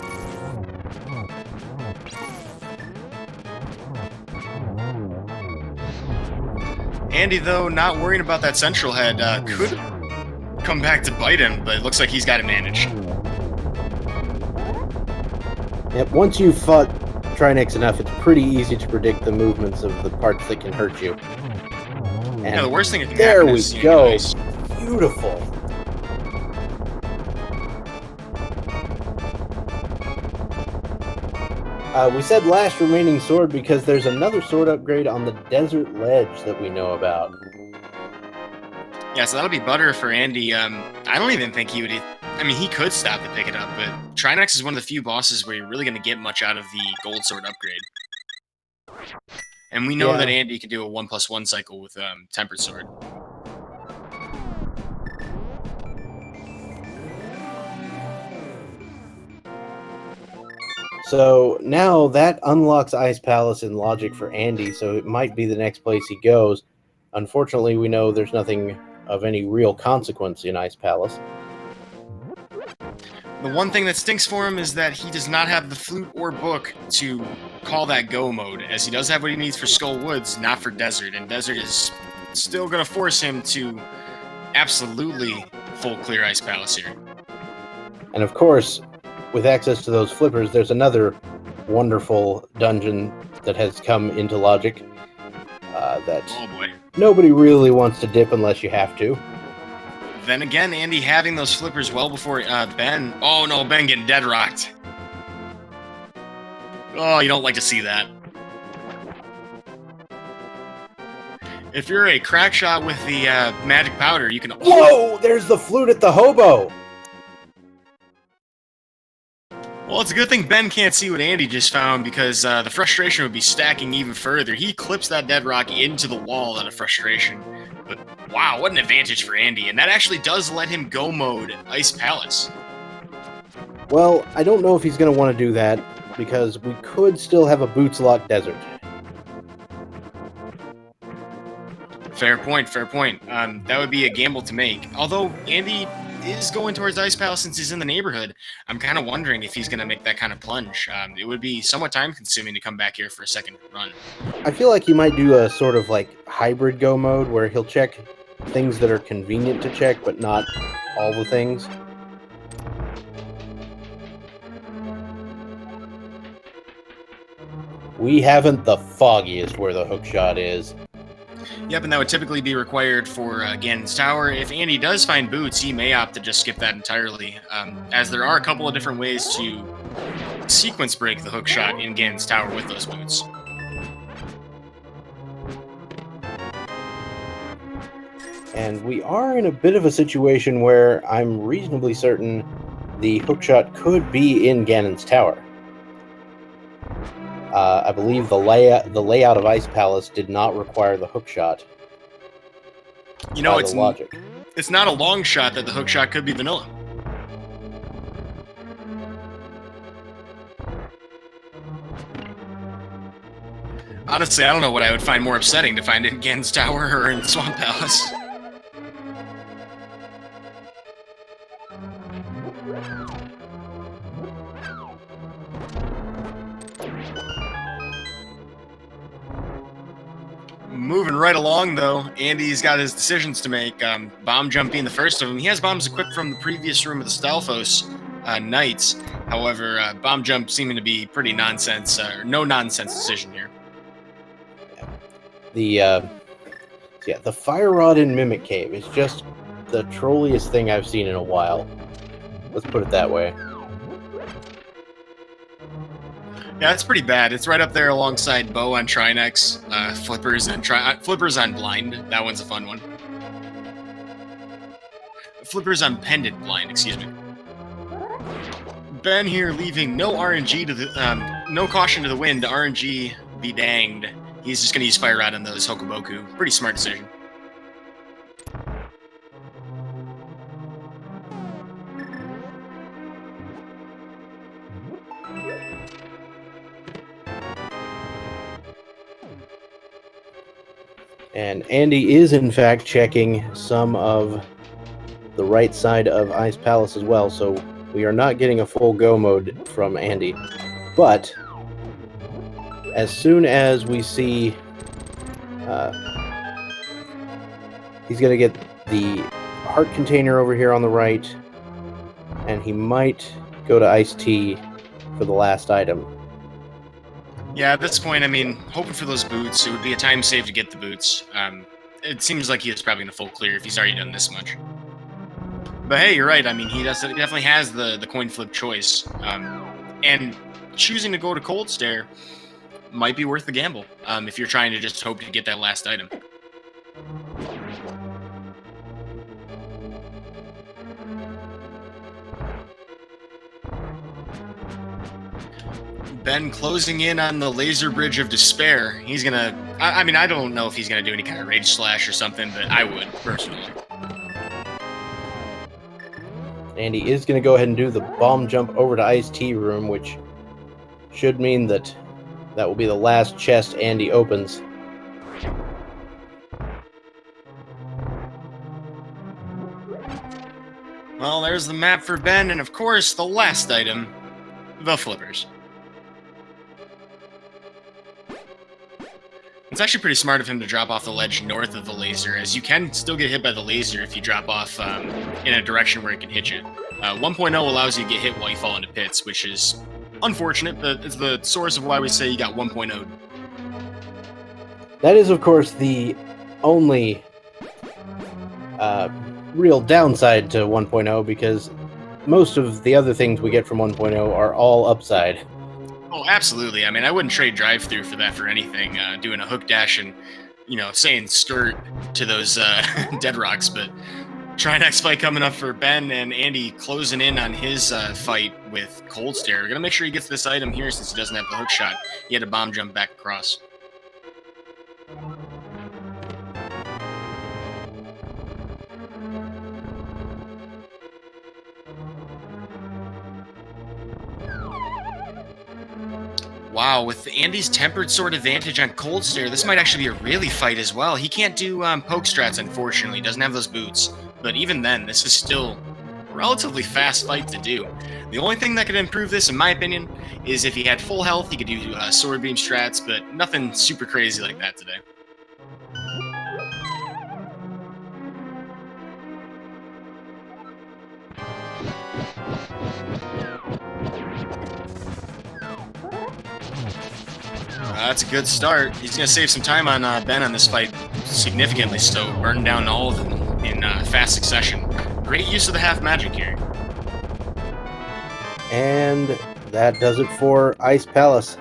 Andy, though, not worrying about that central head, could come back to bite him, but it looks like he's got it managed. Yep, once you've fought Trinex enough, it's pretty easy to predict the movements of the parts that can hurt you. And yeah, the worst thing that can there happen we is... go. Nice. Beautiful. We said last remaining sword because there's another sword upgrade on the desert ledge that we know about. Yeah, so that'll be butter for Andy. I don't even think he would... I mean, he could stop to pick it up, but Trinex is one of the few bosses where you're really going to get much out of the gold sword upgrade. And we know that Andy can do a 1+1 cycle with Tempered Sword. So now that unlocks Ice Palace in logic for Andy, so it might be the next place he goes. Unfortunately, we know there's nothing of any real consequence in Ice Palace. The one thing that stinks for him is that he does not have the flute or book to call that go mode, as he does have what he needs for Skull Woods, not for Desert, and Desert is still going to force him to absolutely full clear Ice Palace here. And of course, with access to those flippers, there's another wonderful dungeon that has come into logic that nobody really wants to dip unless you have to. Then again, Andy having those flippers well before Ben. Oh no, Ben getting dead rocked. Oh, you don't like to see that. If you're a crack shot with the magic powder, you can... Whoa! There's the flute at the hobo! Well, it's a good thing Ben can't see what Andy just found, because the frustration would be stacking even further. He clips that dead rock into the wall out of frustration. But wow, what an advantage for Andy. And that actually does let him go mode Ice Palace. Well, I don't know if he's going to want to do that, because we could still have a Boots Lock Desert. Fair point, fair point. That would be a gamble to make. Although Andy is going towards Ice Palace since he's in the neighborhood, I'm kind of wondering if he's going to make that kind of plunge. It would be somewhat time-consuming to come back here for a second run. I feel like he might do a sort of like hybrid go mode where he'll check things that are convenient to check, but not all the things. We haven't the foggiest where the hookshot is. Yep, and that would typically be required for Ganon's Tower. If Andy does find boots, he may opt to just skip that entirely, as there are a couple of different ways to sequence break the hookshot in Ganon's Tower with those boots. And we are in a bit of a situation where I'm reasonably certain the hookshot could be in Ganon's Tower. I believe the layout of Ice Palace did not require the hookshot. You know, it's logic. It's not a long shot that the hookshot could be vanilla. Honestly, I don't know what I would find more upsetting, to find it in Ganon's Tower or in Swamp Palace. Moving right along, though, Andy's got his decisions to make. Bomb Jump being the first of them. He has bombs equipped from the previous room of the Stalfos Knights. However, Bomb Jump seeming to be pretty nonsense, or no-nonsense decision here. The Fire Rod in Mimic Cave is just the trolliest thing I've seen in a while. Let's put it that way. Yeah, it's pretty bad. It's right up there alongside Bow on Trinex, Flippers on Blind. That one's a fun one. Flippers on Pendant Blind, excuse me. Ben here leaving no RNG to the no caution to the wind. RNG be danged. He's just gonna use Fire Rod on those Hokoboku. Pretty smart decision. And Andy is, in fact, checking some of the right side of Ice Palace as well, so we are not getting a full go mode from Andy. But as soon as we see he's going to get the heart container over here on the right, and he might go to Ice Tea for the last item. Yeah, at this point, I mean, hoping for those boots. It would be a time save to get the boots. It seems like he is probably going to full clear if he's already done this much. But hey, you're right. I mean, he definitely has the coin flip choice. And choosing to go to Cold Stare might be worth the gamble if you're trying to just hope to get that last item. Ben closing in on the Laser Bridge of Despair. He's gonna... I mean, I don't know if he's gonna do any kind of Rage Slash or something, but I would, personally. Andy is going to go ahead and do the bomb jump over to Ice Tea Room, which should mean that will be the last chest Andy opens. Well, there's the map for Ben, and of course, the last item, the Flippers. It's actually pretty smart of him to drop off the ledge north of the laser, as you can still get hit by the laser if you drop off in a direction where it can hit you. 1.0 allows you to get hit while you fall into pits, which is unfortunate, but it's the source of why we say you got 1.0. That is, of course, the only real downside to 1.0, because most of the other things we get from 1.0 are all upside. Oh, absolutely. I mean, I wouldn't trade drive-through for that for anything. Doing a hook dash and, saying skirt to those dead rocks, but Try next fight coming up for Ben, and Andy closing in on his fight with Cold Stare. We're gonna make sure he gets this item here since he doesn't have the hook shot. He had a bomb jump back across. Wow, with Andy's Tempered Sword advantage on Cold Stare, this might actually be a really fight as well. He can't do poke strats, unfortunately. He doesn't have those boots. But even then, this is still a relatively fast fight to do. The only thing that could improve this, in my opinion, is if he had full health, he could do sword beam strats, but nothing super crazy like that today. That's a good start. He's going to save some time on Ben on this fight significantly, so burn down all of them in fast succession. Great use of the half magic here. And that does it for Ice Palace.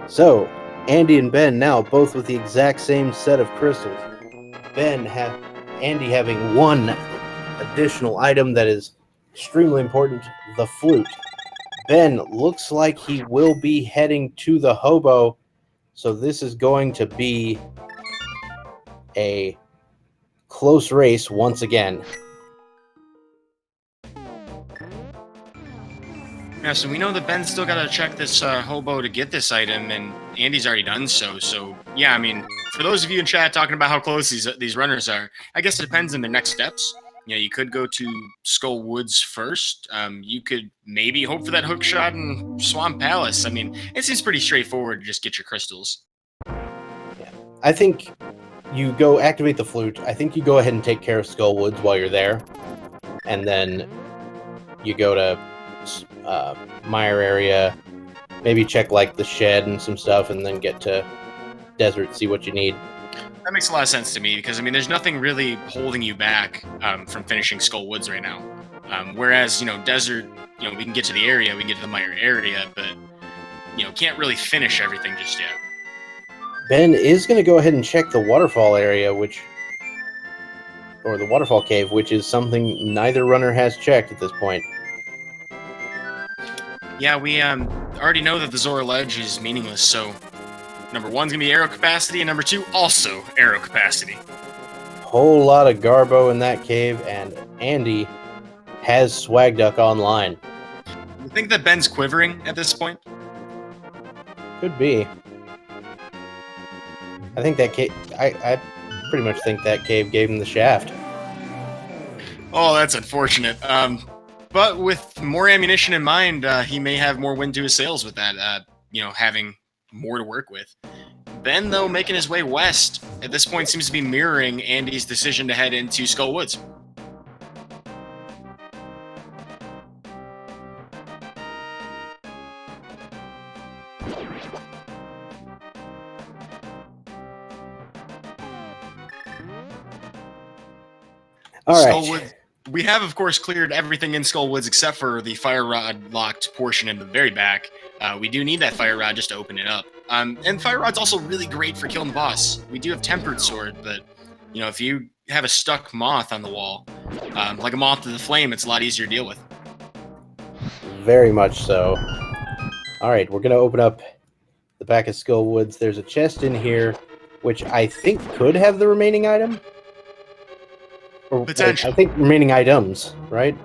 So, Andy and Ben now both with the exact same set of crystals. Andy having one additional item that is extremely important, the flute. Ben looks like he will be heading to the hobo, so this is going to be a close race once again. Yeah, so we know that Ben's still got to check this hobo to get this item, and Andy's already done so. So, yeah, I mean, for those of you in chat talking about how close these runners are, I guess it depends on their next steps. You know, you could go to Skull Woods first. You could maybe hope for that hook shot in Swamp Palace. I mean, it seems pretty straightforward to just get your crystals. Yeah. I think you go activate the flute. I think you go ahead and take care of Skull Woods while you're there. And then you go to Mire area, maybe check like the shed and some stuff, and then get to desert, see what you need. That makes a lot of sense to me because, I mean, there's nothing really holding you back from finishing Skull Woods right now. Whereas, you know, desert, you know, we can get to the area, we can get to the Mire area, but, you know, can't really finish everything just yet. Ben is going to go ahead and check the waterfall area, or the waterfall cave, which is something neither runner has checked at this point. Yeah, we already know that the Zora ledge is meaningless, so number one's going to be arrow capacity, and number two, also arrow capacity. Whole lot of Garbo in that cave, and Andy has Swag Duck online. You think that Ben's quivering at this point? Could be. I think that cave... I pretty much think that cave gave him the shaft. Oh, that's unfortunate. But with more ammunition in mind, he may have more wind to his sails with that, you know, having more to work with. Ben, though, making his way west, at this point seems to be mirroring Andy's decision to head into Skull Woods. All right. We have, of course, cleared everything in Skull Woods except for the fire rod locked portion in the very back. We do need that fire rod just to open it up. And fire rod's also really great for killing the boss. We do have Tempered Sword, but, you know, if you have a stuck moth on the wall, like a moth to the flame, it's a lot easier to deal with. Very much so. All right, we're going to open up the back of Skull Woods. There's a chest in here, which I think could have the remaining item. Potentially. I think remaining items, right?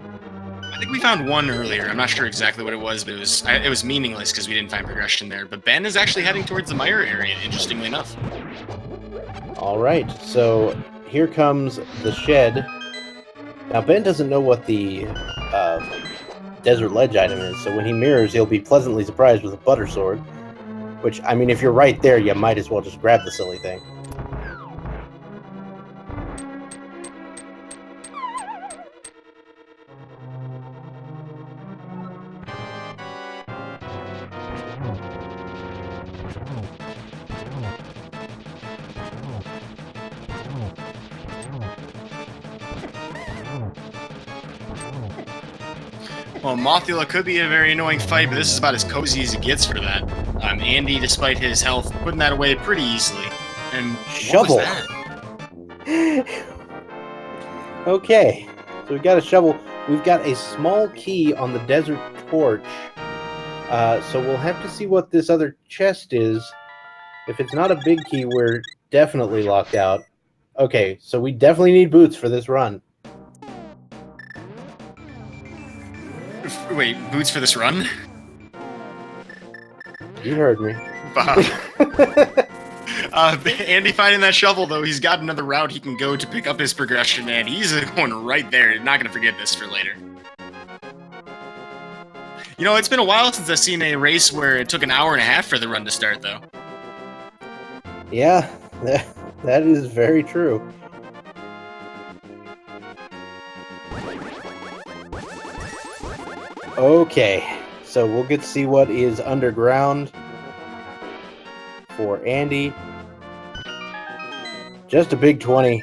I think we found one earlier. I'm not sure exactly what it was, but it was meaningless because we didn't find progression there. But Ben is actually heading towards the Mire area, interestingly enough. All right, so here comes the shed. Now, Ben doesn't know what the desert ledge item is, so when he mirrors, he'll be pleasantly surprised with a butter sword. Which, I mean, if you're right there, you might as well just grab the silly thing. Well, Mothula could be a very annoying fight, but this is about as cozy as it gets for that. Andy, despite his health, putting that away pretty easily. And Shovel. What was that? Okay, So we've got a shovel. We've got a small key on the desert torch. So we'll have to see what this other chest is. If it's not a big key, we're definitely locked out. Okay, so we definitely need boots for this run. Wait, boots for this run? You heard me. Bob. Andy finding that shovel, though, he's got another route he can go to pick up his progression, and he's going right there. Not going to forget this for later. You know, it's been a while since I've seen a race where it took an hour and a half for the run to start, though. Yeah, that is very true. Okay, so we'll get to see what is underground for Andy. Just a big 20.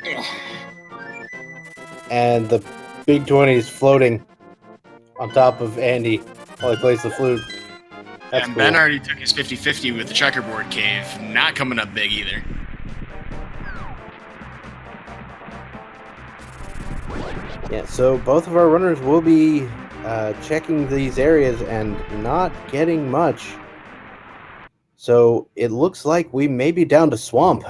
And the big 20 is floating on top of Andy while he plays the flute. That's and cool. Ben already took his 50-50 with the checkerboard cave. Not coming up big either. Yeah, so both of our runners will be checking these areas and not getting much. So it looks like we may be down to Swamp.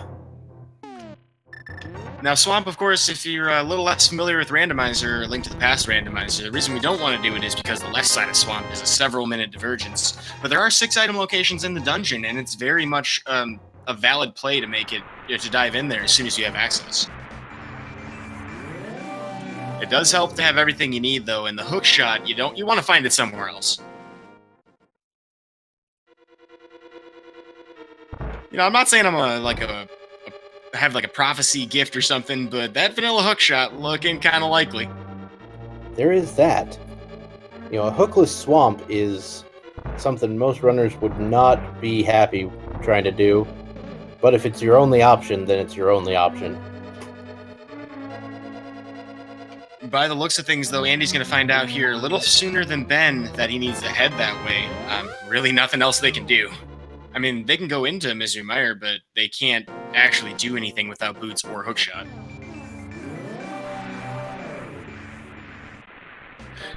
Now, Swamp, of course, if you're a little less familiar with Randomizer, or Link to the Past Randomizer, the reason we don't want to do it is because the left side of Swamp is a several-minute divergence. But there are 6 item locations in the dungeon, and it's very much a valid play to make it, to dive in there as soon as you have access. It does help to have everything you need, though, and the hook shot, you want to find it somewhere else. You know, I'm not saying I'm have like a prophecy gift or something, but that vanilla hook shot looking kind of likely. There is that. You know, a hookless swamp is something most runners would not be happy trying to do. But if it's your only option, then it's your only option. By the looks of things, though, Andy's going to find out here a little sooner than Ben that he needs to head that way. Really nothing else they can do. I mean, they can go into Mire, but they can't actually do anything without boots or hookshot.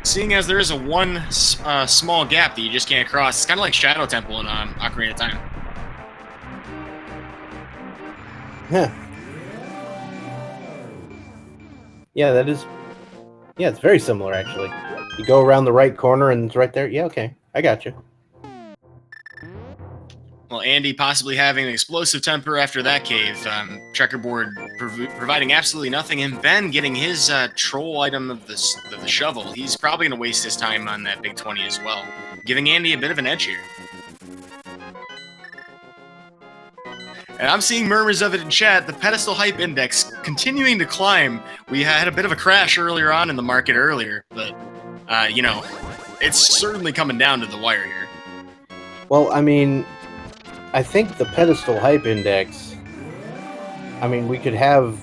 Seeing as there is one small gap that you just can't cross, it's kind of like Shadow Temple in Ocarina of Time. Huh. Yeah, that is... Yeah, it's very similar, actually. You go around the right corner and it's right there. Yeah, okay. I got you. Well, Andy possibly having an explosive temper after that cave. Checkerboard providing absolutely nothing, and Ben getting his troll item of the shovel. He's probably going to waste his time on that big 20 as well, giving Andy a bit of an edge here. And I'm seeing murmurs of it in chat. The pedestal hype index continuing to climb. We had a bit of a crash earlier on in the market earlier, but, you know, it's certainly coming down to the wire here. Well, I mean... I think the pedestal hype index, I mean, we could have...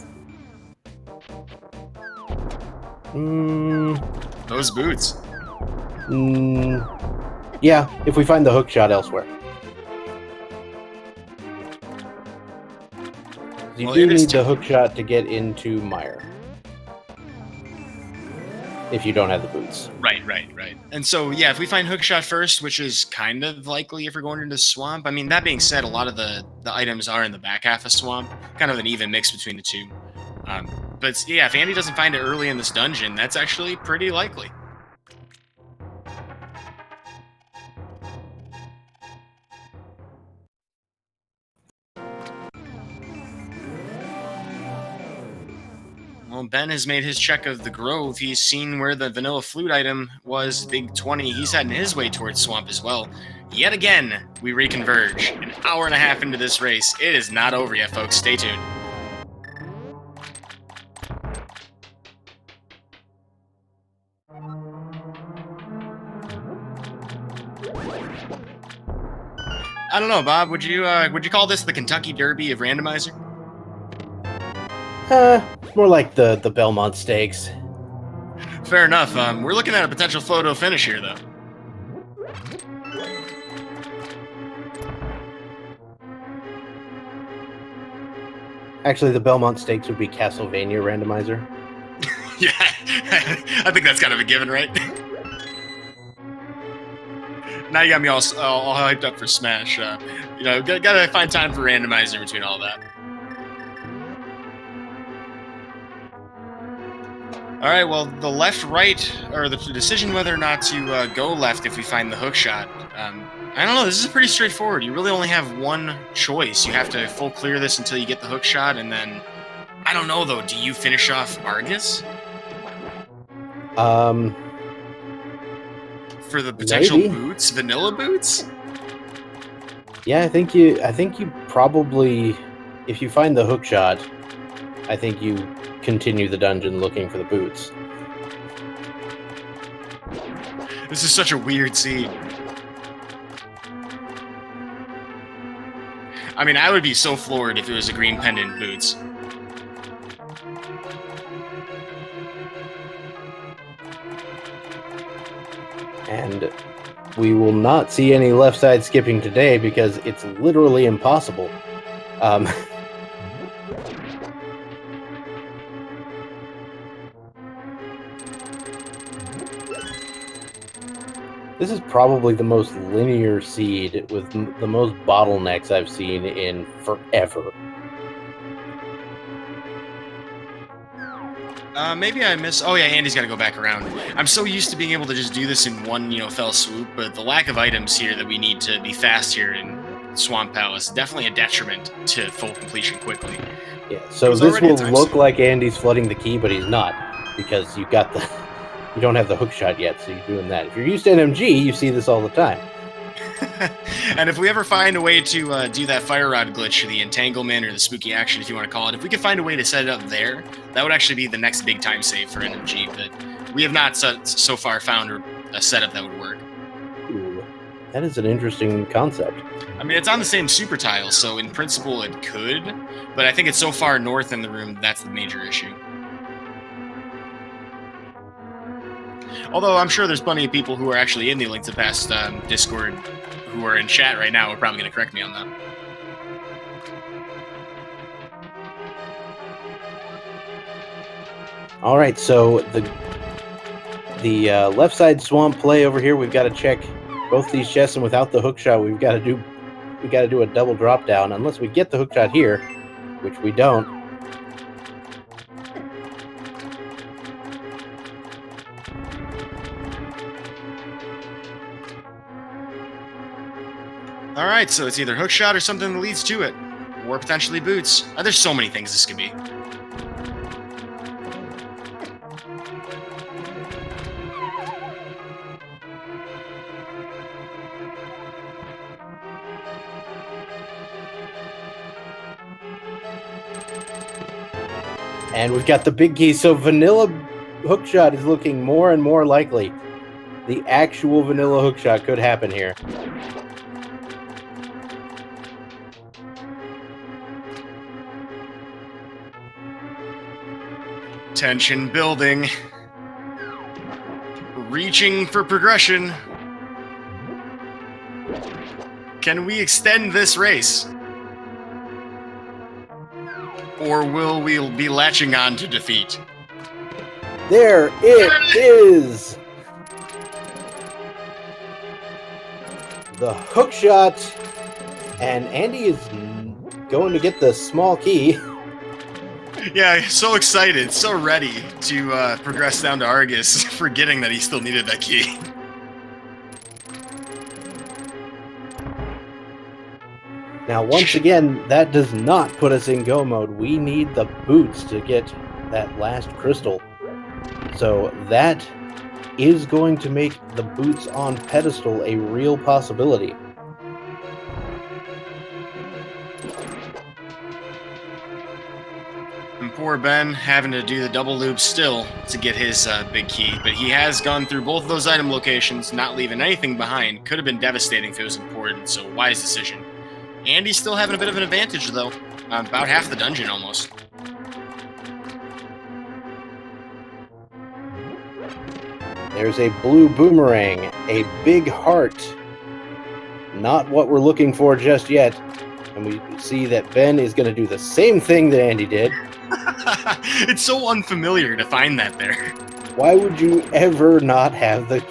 Those boots. Yeah, if we find the hook shot elsewhere. You do need the hook shot to get into Mire. If you don't have the boots. Right. And so, yeah, if we find hookshot first, which is kind of likely if we're going into Swamp. I mean, that being said, a lot of the items are in the back half of Swamp. Kind of an even mix between the two. But, yeah, if Andy doesn't find it early in this dungeon, that's actually pretty likely. Well, Ben has made his check of the Grove. He's seen where the vanilla flute item was, big 20. He's heading his way towards Swamp as well. Yet again, we reconverge. An hour and a half into this race. It is not over yet, folks. Stay tuned. I don't know, Bob. Would you call this the Kentucky Derby of Randomizer? More like the Belmont Stakes. Fair enough. We're looking at a potential photo finish here, though. Actually, the Belmont Stakes would be Castlevania Randomizer. Yeah, I think that's kind of a given, right? Now you got me all hyped up for Smash. Gotta find time for Randomizer between all that. All right, well, the left-right, or the decision whether or not to go left if we find the hookshot. I don't know, this is pretty straightforward. You really only have one choice. You have to full clear this until you get the hookshot, and then... I don't know, though. Do you finish off Argus? For the potential maybe. boots? Vanilla boots? Yeah, I think you probably, if you find the hookshot, I think you continue the dungeon looking for the boots. This is such a weird scene. I mean, I would be so floored if it was a green pendant boots. And we will not see any left side skipping today because it's literally impossible. This is probably the most linear seed with the most bottlenecks I've seen in forever. Maybe I miss... Oh, yeah, Andy's got to go back around. I'm so used to being able to just do this in one, fell swoop, but the lack of items here that we need to be fast here in Swamp Palace is definitely a detriment to full completion quickly. Yeah, so this will look like Andy's flooding the key, but he's not, because you don't have the hookshot yet, so you're doing that. If you're used to NMG, you see this all the time. And if we ever find a way to do that fire rod glitch, or the entanglement, or the spooky action, if you want to call it, if we could find a way to set it up there, that would actually be the next big time save for NMG, but we have not so far found a setup that would work. Ooh, that is an interesting concept. I mean, it's on the same super tile, so in principle it could, but I think it's so far north in the room that's the major issue. Although I'm sure there's plenty of people who are actually in the Link to Past Discord who are in chat right now are probably going to correct me on that. All right, so the left side swamp play over here, we've got to check both these chests, and without the hookshot, we got to do a double drop down unless we get the hookshot here, which we don't. All right, so it's either hookshot or something that leads to it, or potentially boots. There's so many things this could be. And we've got the big key, so vanilla hookshot is looking more and more likely. The actual vanilla hookshot could happen here. Tension building. Reaching for progression. Can we extend this race? Or will we be latching on to defeat? There it is! The hookshot, and Andy is going to get the small key. Yeah, so excited, so ready to progress down to Argus, forgetting that he still needed that key. Now, once again, that does not put us in go mode. We need the boots to get that last crystal. So that is going to make the boots on pedestal a real possibility. And poor Ben having to do the double loop still to get his big key, but he has gone through both of those item locations, not leaving anything behind. Could have been devastating if it was important, so wise decision. Andy's still having a bit of an advantage, though. About half the dungeon, almost. There's a blue boomerang, a big heart. Not what we're looking for just yet. And we see that Ben is going to do the same thing that Andy did. It's so unfamiliar to find that there. Why would you ever not have the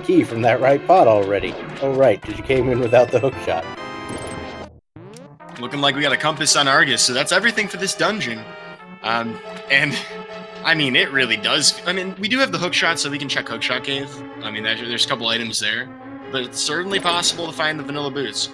key from that right pot already? Oh, right, because you came in without the hook shot. Looking like we got a compass on Argus, so that's everything for this dungeon. And, I mean, it really does. I mean, we do have the hookshot, so we can check Hookshot Cave. I mean, there's a couple items there. But it's certainly possible to find the vanilla boots.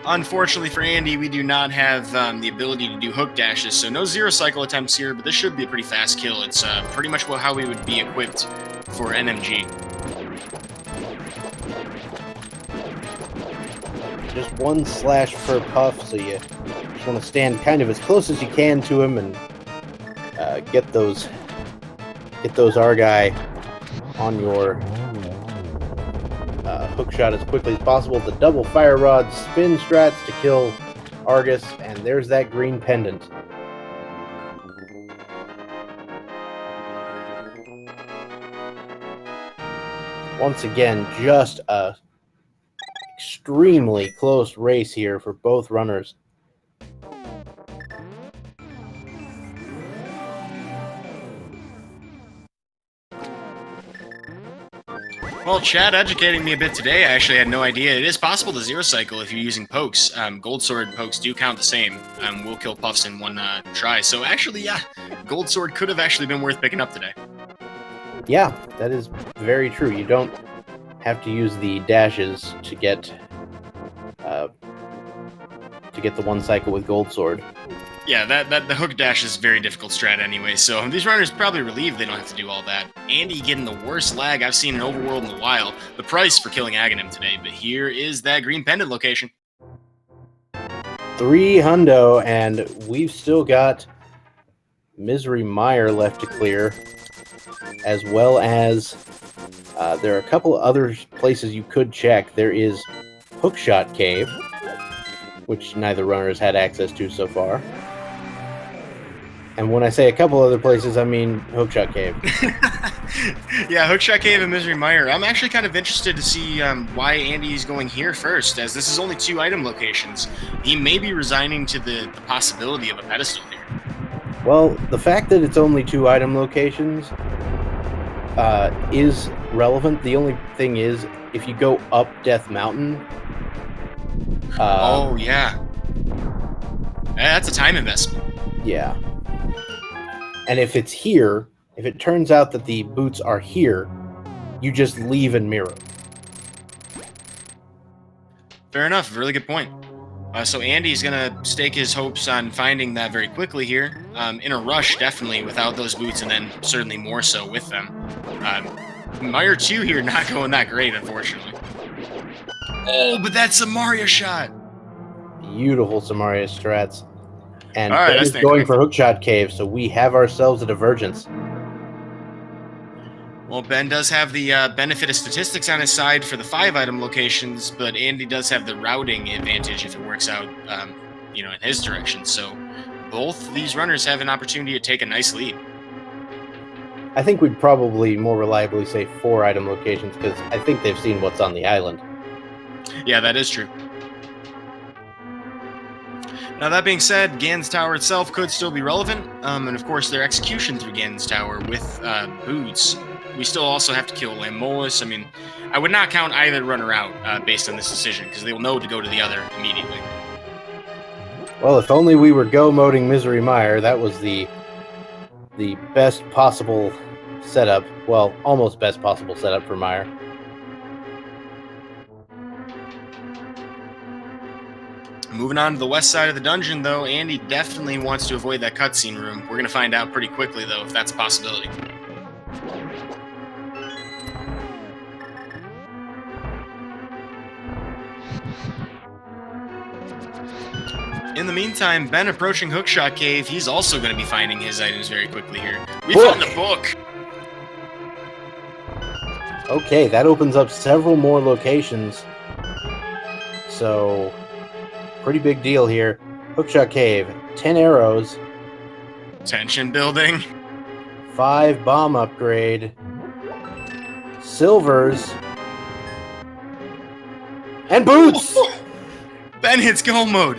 Unfortunately for Andy, we do not have the ability to do hook dashes, so no zero cycle attempts here, but this should be a pretty fast kill. It's pretty much how we would be equipped for NMG. Just one slash per puff, so you just want to stand kind of as close as you can to him and get those Argai on your hook shot as quickly as possible. The double fire rod spin strats to kill Argus, and there's that green pendant. Once again, just a extremely close race here for both runners. Well, Chad educating me a bit today. I actually had no idea. It is possible to zero cycle if you're using pokes. Gold sword pokes do count the same. We'll kill puffs in one try. So actually, yeah, gold sword could have actually been worth picking up today. Yeah, that is very true. You don't have to use the dashes to get the one cycle with gold sword. Yeah, the hook dash is very difficult strat anyway, so these runners probably relieved they don't have to do all that. Andy getting the worst lag I've seen in Overworld in a while. The price for killing Agahnim today, but here is that green pendant location. 3 hundo, and we've still got Misery Mire left to clear, as well as there are a couple other places you could check. There is Hookshot Cave, which neither runner has had access to so far. And when I say a couple other places, I mean Hookshot Cave. Yeah, Hookshot Cave and Misery Mire. I'm actually kind of interested to see why Andy's going here first, as this is only 2 item locations. He may be resigning to the possibility of a pedestal here. Well, the fact that it's only 2 item locations is relevant. The only thing is, if you go up Death Mountain... oh, yeah. That's a time investment. Yeah. And if it's here, if it turns out that the boots are here, you just leave and mirror. Fair enough. Really good point. So Andy's going to stake his hopes on finding that very quickly here. In a rush, definitely, without those boots, and then certainly more so with them. Mire 2 here not going that great, unfortunately. Oh, but that Samaria shot! Beautiful Samaria strats. And all right, Ben is going for Hookshot Cave, so we have ourselves a divergence. Well, Ben does have the benefit of statistics on his side for the 5 item locations, but Andy does have the routing advantage if it works out, in his direction. So both these runners have an opportunity to take a nice lead. I think we'd probably more reliably say 4 item locations, because I think they've seen what's on the island. Yeah, that is true. Now, that being said, Gan's Tower itself could still be relevant, and of course their execution through Gan's Tower with boots. We still also have to kill Lamolus. I mean, I would not count either runner out based on this decision, because they will know to go to the other immediately. Well, if only we were go-moding Misery Mire, that was the best possible setup. Well, almost best possible setup for Mire. Moving on to the west side of the dungeon, though, Andy definitely wants to avoid that cutscene room. We're going to find out pretty quickly, though, if that's a possibility. In the meantime, Ben approaching Hookshot Cave, he's also going to be finding his items very quickly here. We found the book! Okay, that opens up several more locations. So... pretty big deal here. Hookshot Cave, 10 arrows. Tension building. 5 bomb upgrade. Silvers. And boots! Ben hits go mode.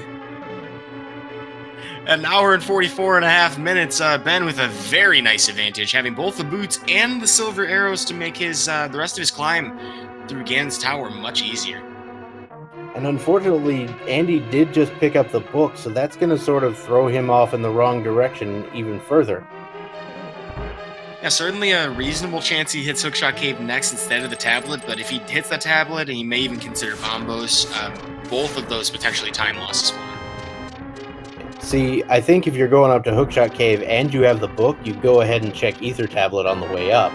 At an hour and 44 and a half minutes, Ben with a very nice advantage, having both the boots and the silver arrows to make his the rest of his climb through Ganon's tower much easier. And unfortunately, Andy did just pick up the book, so that's going to sort of throw him off in the wrong direction even further. Yeah, certainly a reasonable chance he hits Hookshot Cave next instead of the tablet, but if he hits that tablet, and he may even consider Bombos, both of those potentially time losses for him. See, I think if you're going up to Hookshot Cave and you have the book, you go ahead and check Ether Tablet on the way up.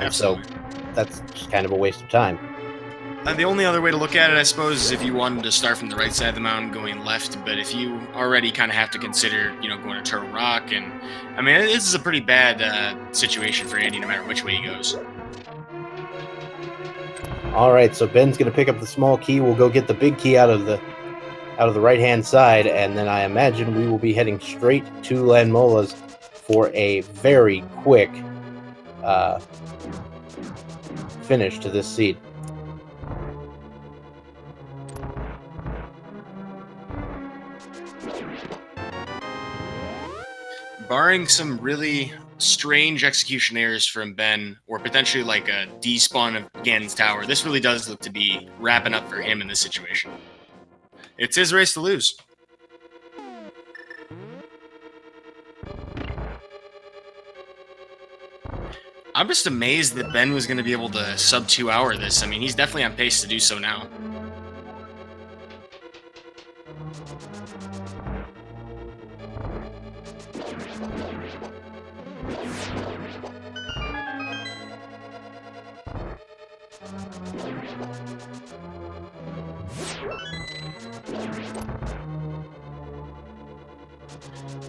Absolutely. So that's just kind of a waste of time. The only other way to look at it, I suppose, is if you wanted to start from the right side of the mountain going left, but if you already kind of have to consider, going to Turtle Rock, and I mean, this is a pretty bad situation for Andy no matter which way he goes. All right, so Ben's going to pick up the small key. We'll go get the big key out of the right-hand side, and then I imagine we will be heading straight to Lanmola's for a very quick finish to this seed. Barring some really strange execution errors from Ben, or potentially like a despawn of Ganon's tower, this really does look to be wrapping up for him in this situation. It's his race to lose. I'm just amazed that Ben was going to be able to sub 2 hour this. I mean, he's definitely on pace to do so now.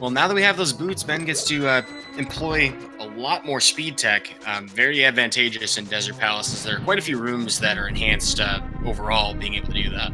Well, now that we have those boots, Ben gets to employ a lot more speed tech. Very advantageous in Desert Palaces. There are quite a few rooms that are enhanced overall, being able to do that.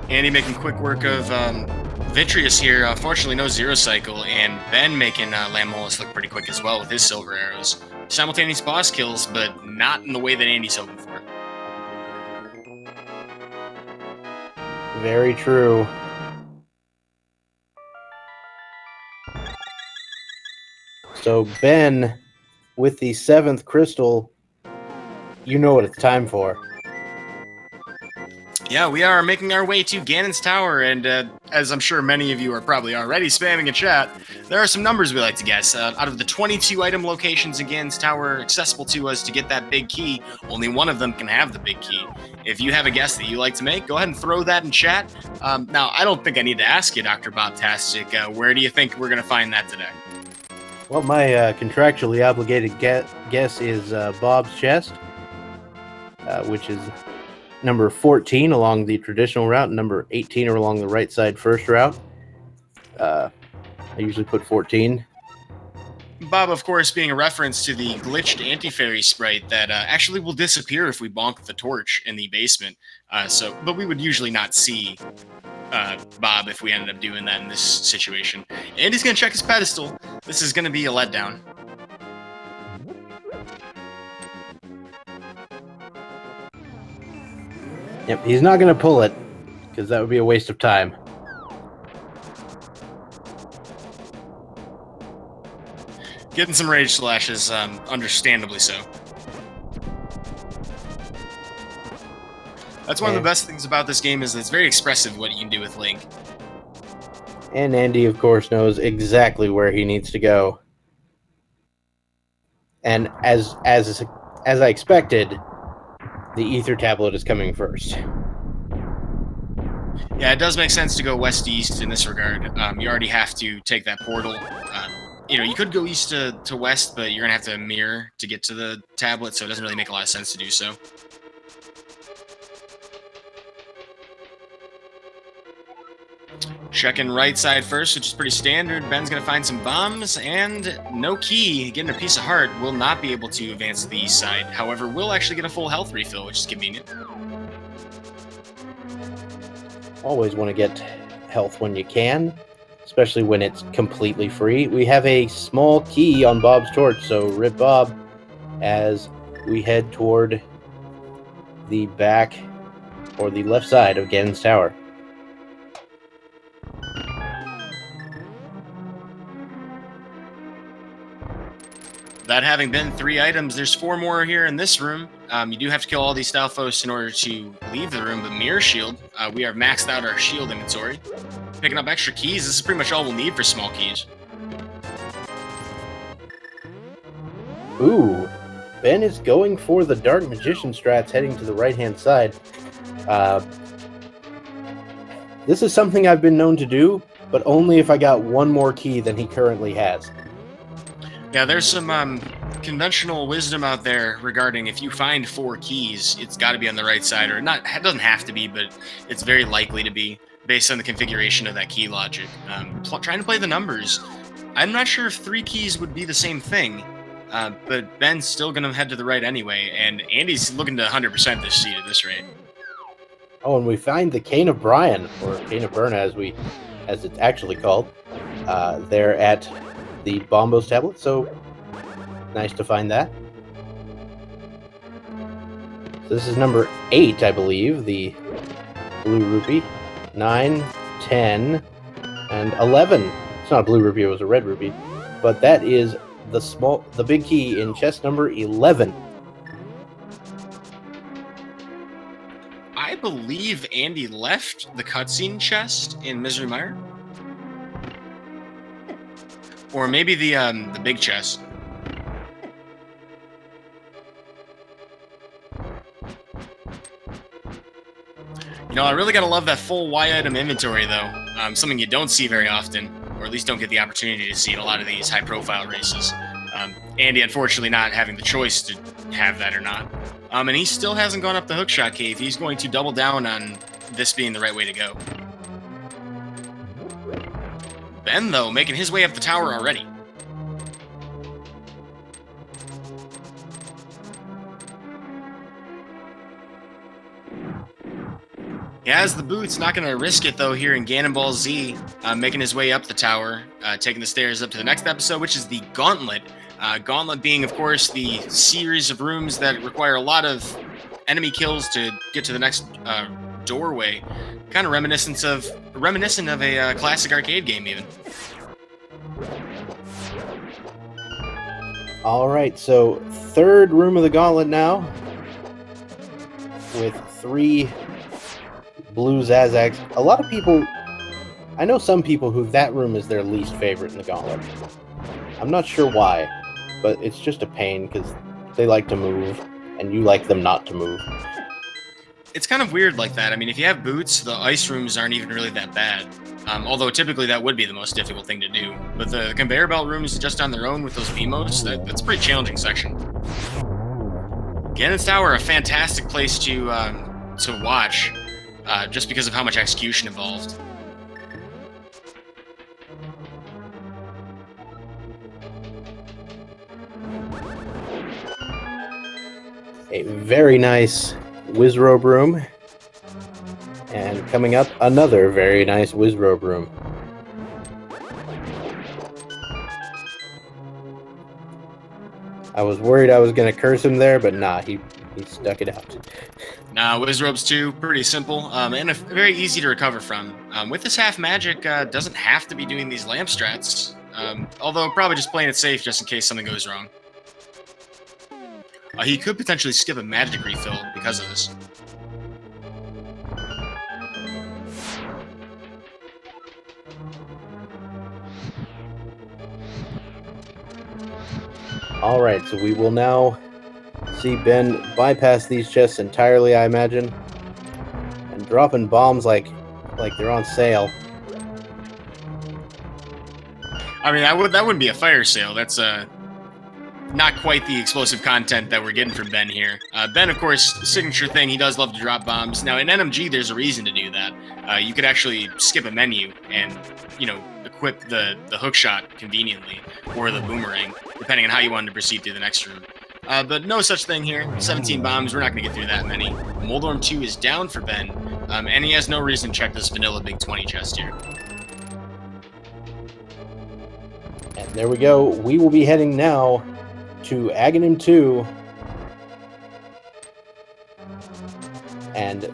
Andy making quick work of Vitreous here. Unfortunately, no Zero Cycle, and Ben making Lamolus look pretty quick as well with his silver arrows. Simultaneous boss kills, but not in the way that Andy's hoping for. Very true. So Ben, with the 7th crystal, you know what it's time for. Yeah, we are making our way to Ganon's Tower, and as I'm sure many of you are probably already spamming in chat, there are some numbers we like to guess. Out of the 22 item locations in Ganon's Tower accessible to us to get that big key, only one of them can have the big key. If you have a guess that you like to make, go ahead and throw that in chat. Now, I don't think I need to ask you, Dr. Bobtastic, where do you think we're going to find that today? Well, my contractually obligated guess is Bob's chest, which is number 14 along the traditional route, number 18 along the right side first route. I usually put 14. Bob, of course, being a reference to the glitched anti-fairy sprite that actually will disappear if we bonk the torch in the basement. But we would usually not see Bob if we ended up doing that in this situation. And he's going to check his pedestal. This is going to be a letdown. Yep, he's not going to pull it, because that would be a waste of time. Getting some rage slashes, understandably so. That's one of the best things about this game is that it's very expressive what you can do with Link. And Andy, of course, knows exactly where he needs to go. And as I expected, the Ether Tablet is coming first. Yeah, it does make sense to go west-east in this regard. You already have to take that portal. You could go east to west, but you're going to have to mirror to get to the tablet, so it doesn't really make a lot of sense to do so. Checking right side first, which is pretty standard. Ben's going to find some bombs, and no key. Getting a piece of heart will not be able to advance to the east side. However, we'll actually get a full health refill, which is convenient. Always want to get health when you can, especially when it's completely free. We have a small key on Bob's torch, so rip Bob as we head toward the back or the left side of Ganon's tower. That having been 3 items, there's 4 more here in this room. You do have to kill all these Stalfos in order to leave the room, but Mire shield, we have maxed out our shield inventory. Picking up extra keys, this is pretty much all we'll need for small keys. Ooh, Ben is going for the Dark Magician strats, heading to the right-hand side. This is something I've been known to do, but only if I got one more key than he currently has. Yeah, there's some conventional wisdom out there regarding if you find 4 keys, it's got to be on the right side, or not. It doesn't have to be, but it's very likely to be based on the configuration of that key logic. Trying to play the numbers, I'm not sure if 3 keys would be the same thing, but Ben's still going to head to the right anyway, and Andy's looking to 100% this seed at this rate. Oh, and we find the Cane of Brian, or Cane of Berna as it's actually called, there at the Bombos tablet, so nice to find that. So this is number 8, I believe, the blue rupee. 9, 10, and 11. It's not a blue rupee, it was a red rupee. But that is the big key in chest number 11. I believe Andy left the cutscene chest in Misery Mire. Or maybe the big chest. You know, I really gotta love that full Y item inventory, though. Something you don't see very often, or at least don't get the opportunity to see in a lot of these high-profile races. Andy, unfortunately, not having the choice to have that or not. And he still hasn't gone up the Hookshot Cave. He's going to double down on this being the right way to go. Ben, though, making his way up the tower already. He has the boots, not going to risk it, though, here in Ganon Ball Z, making his way up the tower, taking the stairs up to the next episode, which is the Gauntlet. Gauntlet being, of course, the series of rooms that require a lot of enemy kills to get to the next doorway. Kind of reminiscent of a classic arcade game, even. All right, so third room of the Gauntlet now, with 3 blue Zazags. A lot of people, I know some people who that room is their least favorite in the Gauntlet. I'm not sure why, but it's just a pain because they like to move, and you like them not to move. It's kind of weird like that. I mean, if you have boots, the ice rooms aren't even really that bad. Although typically that would be the most difficult thing to do. But the conveyor belt rooms just on their own with those V-modes, that's a pretty challenging section. Ganon's Tower, a fantastic place to watch, just because of how much execution involved. A very nice Wizrobe room. And coming up, another very nice Wizrobe room. I was worried I was going to curse him there, but nah, he stuck it out. Nah, Wizrobes too, pretty simple, and very easy to recover from. With this half magic, doesn't have to be doing these lamp strats, although probably just playing it safe just in case something goes wrong. He could potentially skip a magic refill because of this. Alright, so we will now see Ben bypass these chests entirely, I imagine, and dropping bombs like they're on sale. I mean, that wouldn't be a fire sale. That's not quite the explosive content that we're getting from Ben here. Ben, of course, signature thing, he does love to drop bombs. Now, in NMG, there's a reason to do that. You could actually skip a menu and, equip the hookshot conveniently, or the boomerang, depending on how you wanted to proceed through the next room. But no such thing here. 17 bombs, we're not going to get through that many. Moldorm 2 is down for Ben, and he has no reason to check this vanilla Big 20 chest here. And there we go. We will be heading now to Agahnim 2. And,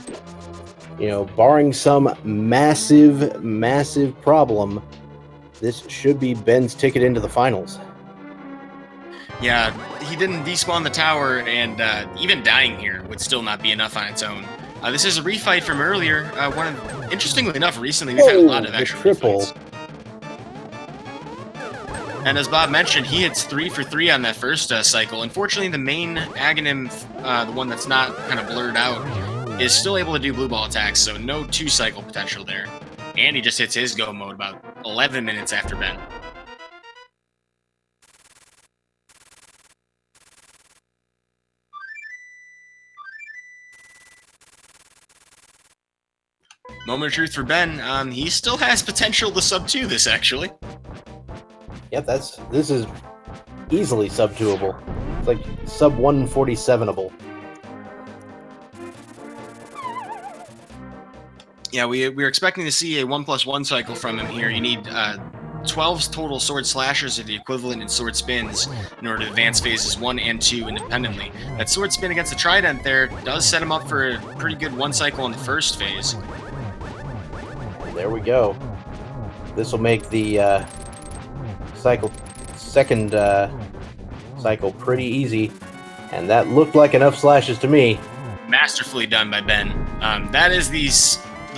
barring some massive, massive problem, this should be Ben's ticket into the finals. Yeah, he didn't despawn the tower, and even dying here would still not be enough on its own. This is a refight from earlier. Interestingly enough, recently we've had a lot of extra triple. Refights. And as Bob mentioned, he hits 3 for 3 on that first cycle. Unfortunately, the main Agahnim, the one that's not kind of blurred out, is still able to do blue ball attacks, so no 2-cycle potential there. And he just hits his go mode about 11 minutes after Ben. Moment of truth for Ben. He still has potential to sub 2 this, actually. Yep, this is easily sub 2-able. It's like sub 147-able. Yeah, we're expecting to see a 1+1 cycle from him here. You need 12 total sword slashers, or the equivalent in sword spins, in order to advance phases 1 and 2 independently. That sword spin against the trident there does set him up for a pretty good 1 cycle in the first phase. There we go. This will make the second cycle pretty easy, and that looked like enough slashes to me. Masterfully done by Ben. That is the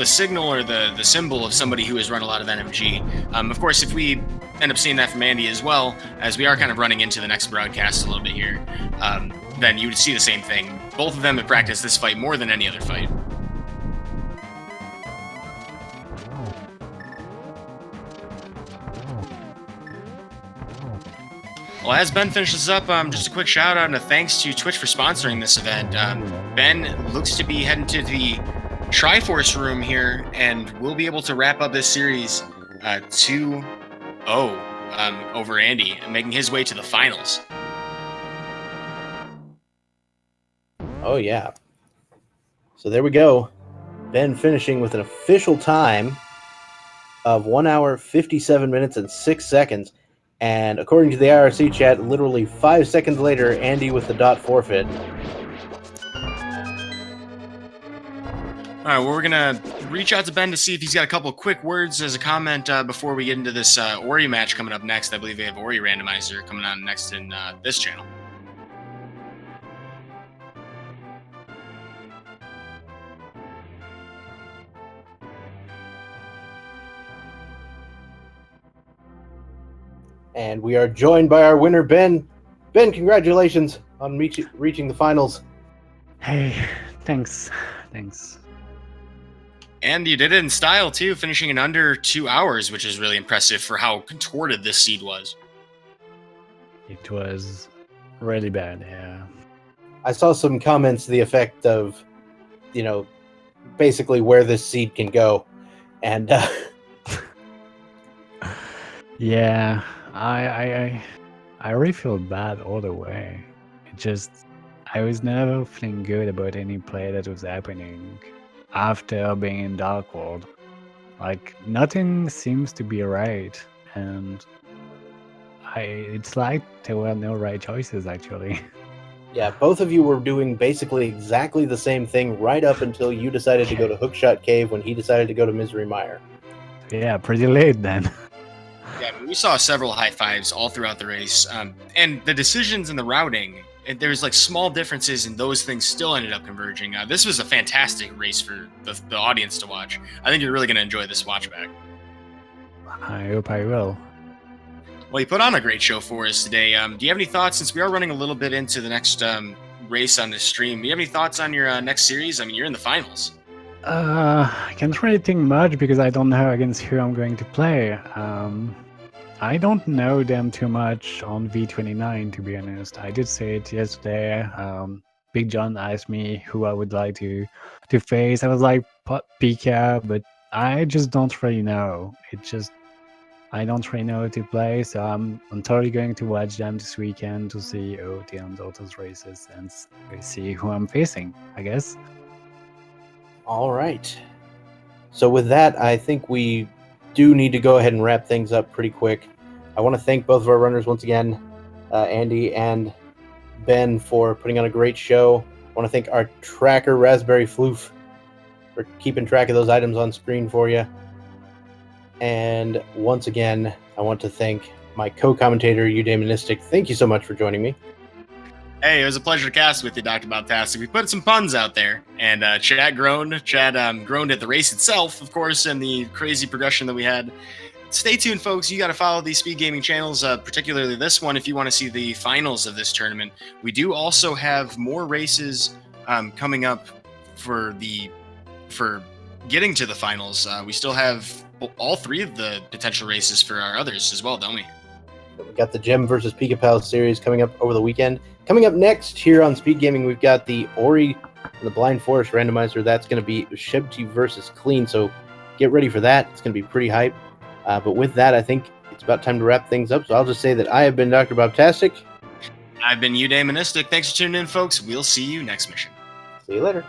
signal, or the symbol of somebody who has run a lot of NMG. Of course, if we end up seeing that from Andy as well, as we are kind of running into the next broadcast a little bit here, then you would see the same thing. Both of them have practiced this fight more than any other fight. Well, as Ben finishes up, just a quick shout out and a thanks to Twitch for sponsoring this event. Ben looks to be heading to the Triforce room here, and we'll be able to wrap up this series 2-0 over Andy, making his way to the finals. Oh, yeah. So there we go. Ben finishing with an official time of 1 hour, 57 minutes, and 6 seconds. And according to the IRC chat, literally 5 seconds later, Andy with the dot forfeit. All right, well, we're going to reach out to Ben to see if he's got a couple of quick words as a comment before we get into this Ori match coming up next. I believe they have Ori Randomizer coming on next in this channel. And we are joined by our winner, Ben. Ben, congratulations on reaching the finals. Hey, thanks. And you did it in style, too, finishing in under 2 hours, which is really impressive for how contorted this seed was. It was really bad, yeah. I saw some comments to the effect of, basically where this seed can go. And, yeah, I really feel bad all the way. I was never feeling good about any play that was happening after being in Dark World. Like, nothing seems to be right, and it's like there were no right choices, actually. yeah, both of you were doing basically exactly the same thing right up until you decided to go to Hookshot Cave when he decided to go to Misery Mire. Yeah, pretty late then. Yeah, we saw several high fives all throughout the race, and the decisions in the routing, there's like small differences, and those things still ended up converging. This was a fantastic race for the audience to watch. I think you're really going to enjoy this watch back. I hope I will. Well, you put on a great show for us today. Do you have any thoughts, since we are running a little bit into the next race on this stream? Do you have any thoughts on your next series? I mean, you're in the finals. I can't really think much because I don't know against who I'm going to play. I don't know them too much on V29, to be honest. I did say it yesterday. Big John asked me who I would like to face. I was like Pika, but I just don't really know. I don't really know how to play, so I'm totally going to watch them this weekend to see OT and those races and see who I'm facing, I guess. All right. So with that, I think we do need to go ahead and wrap things up pretty quick. I want to thank both of our runners once again, Andy and Ben, for putting on a great show. I want to thank our tracker, Raspberry Floof, for keeping track of those items on screen for you. And once again, I want to thank my co-commentator, Eudaimonistic. Thank you so much for joining me. Hey, it was a pleasure to cast with you, Dr. Bobtastic. We put some puns out there, and Chad groaned. Chad groaned at the race itself, of course, and the crazy progression that we had. Stay tuned, folks. You got to follow these speed gaming channels, particularly this one, if you want to see the finals of this tournament. We do also have more races coming up for getting to the finals. We still have all 3 of the potential races for our others as well, don't we? We got the Gem versus Pika Pal series coming up over the weekend. Coming up next here on Speed Gaming, we've got the Ori and the Blind Forest randomizer. That's going to be Shebti versus Clean, so get ready for that. It's going to be pretty hype. But with that, I think it's about time to wrap things up. So I'll just say that I have been Dr. Bobtastic. I've been Eudaimonistic. Thanks for tuning in, folks. We'll see you next mission. See you later.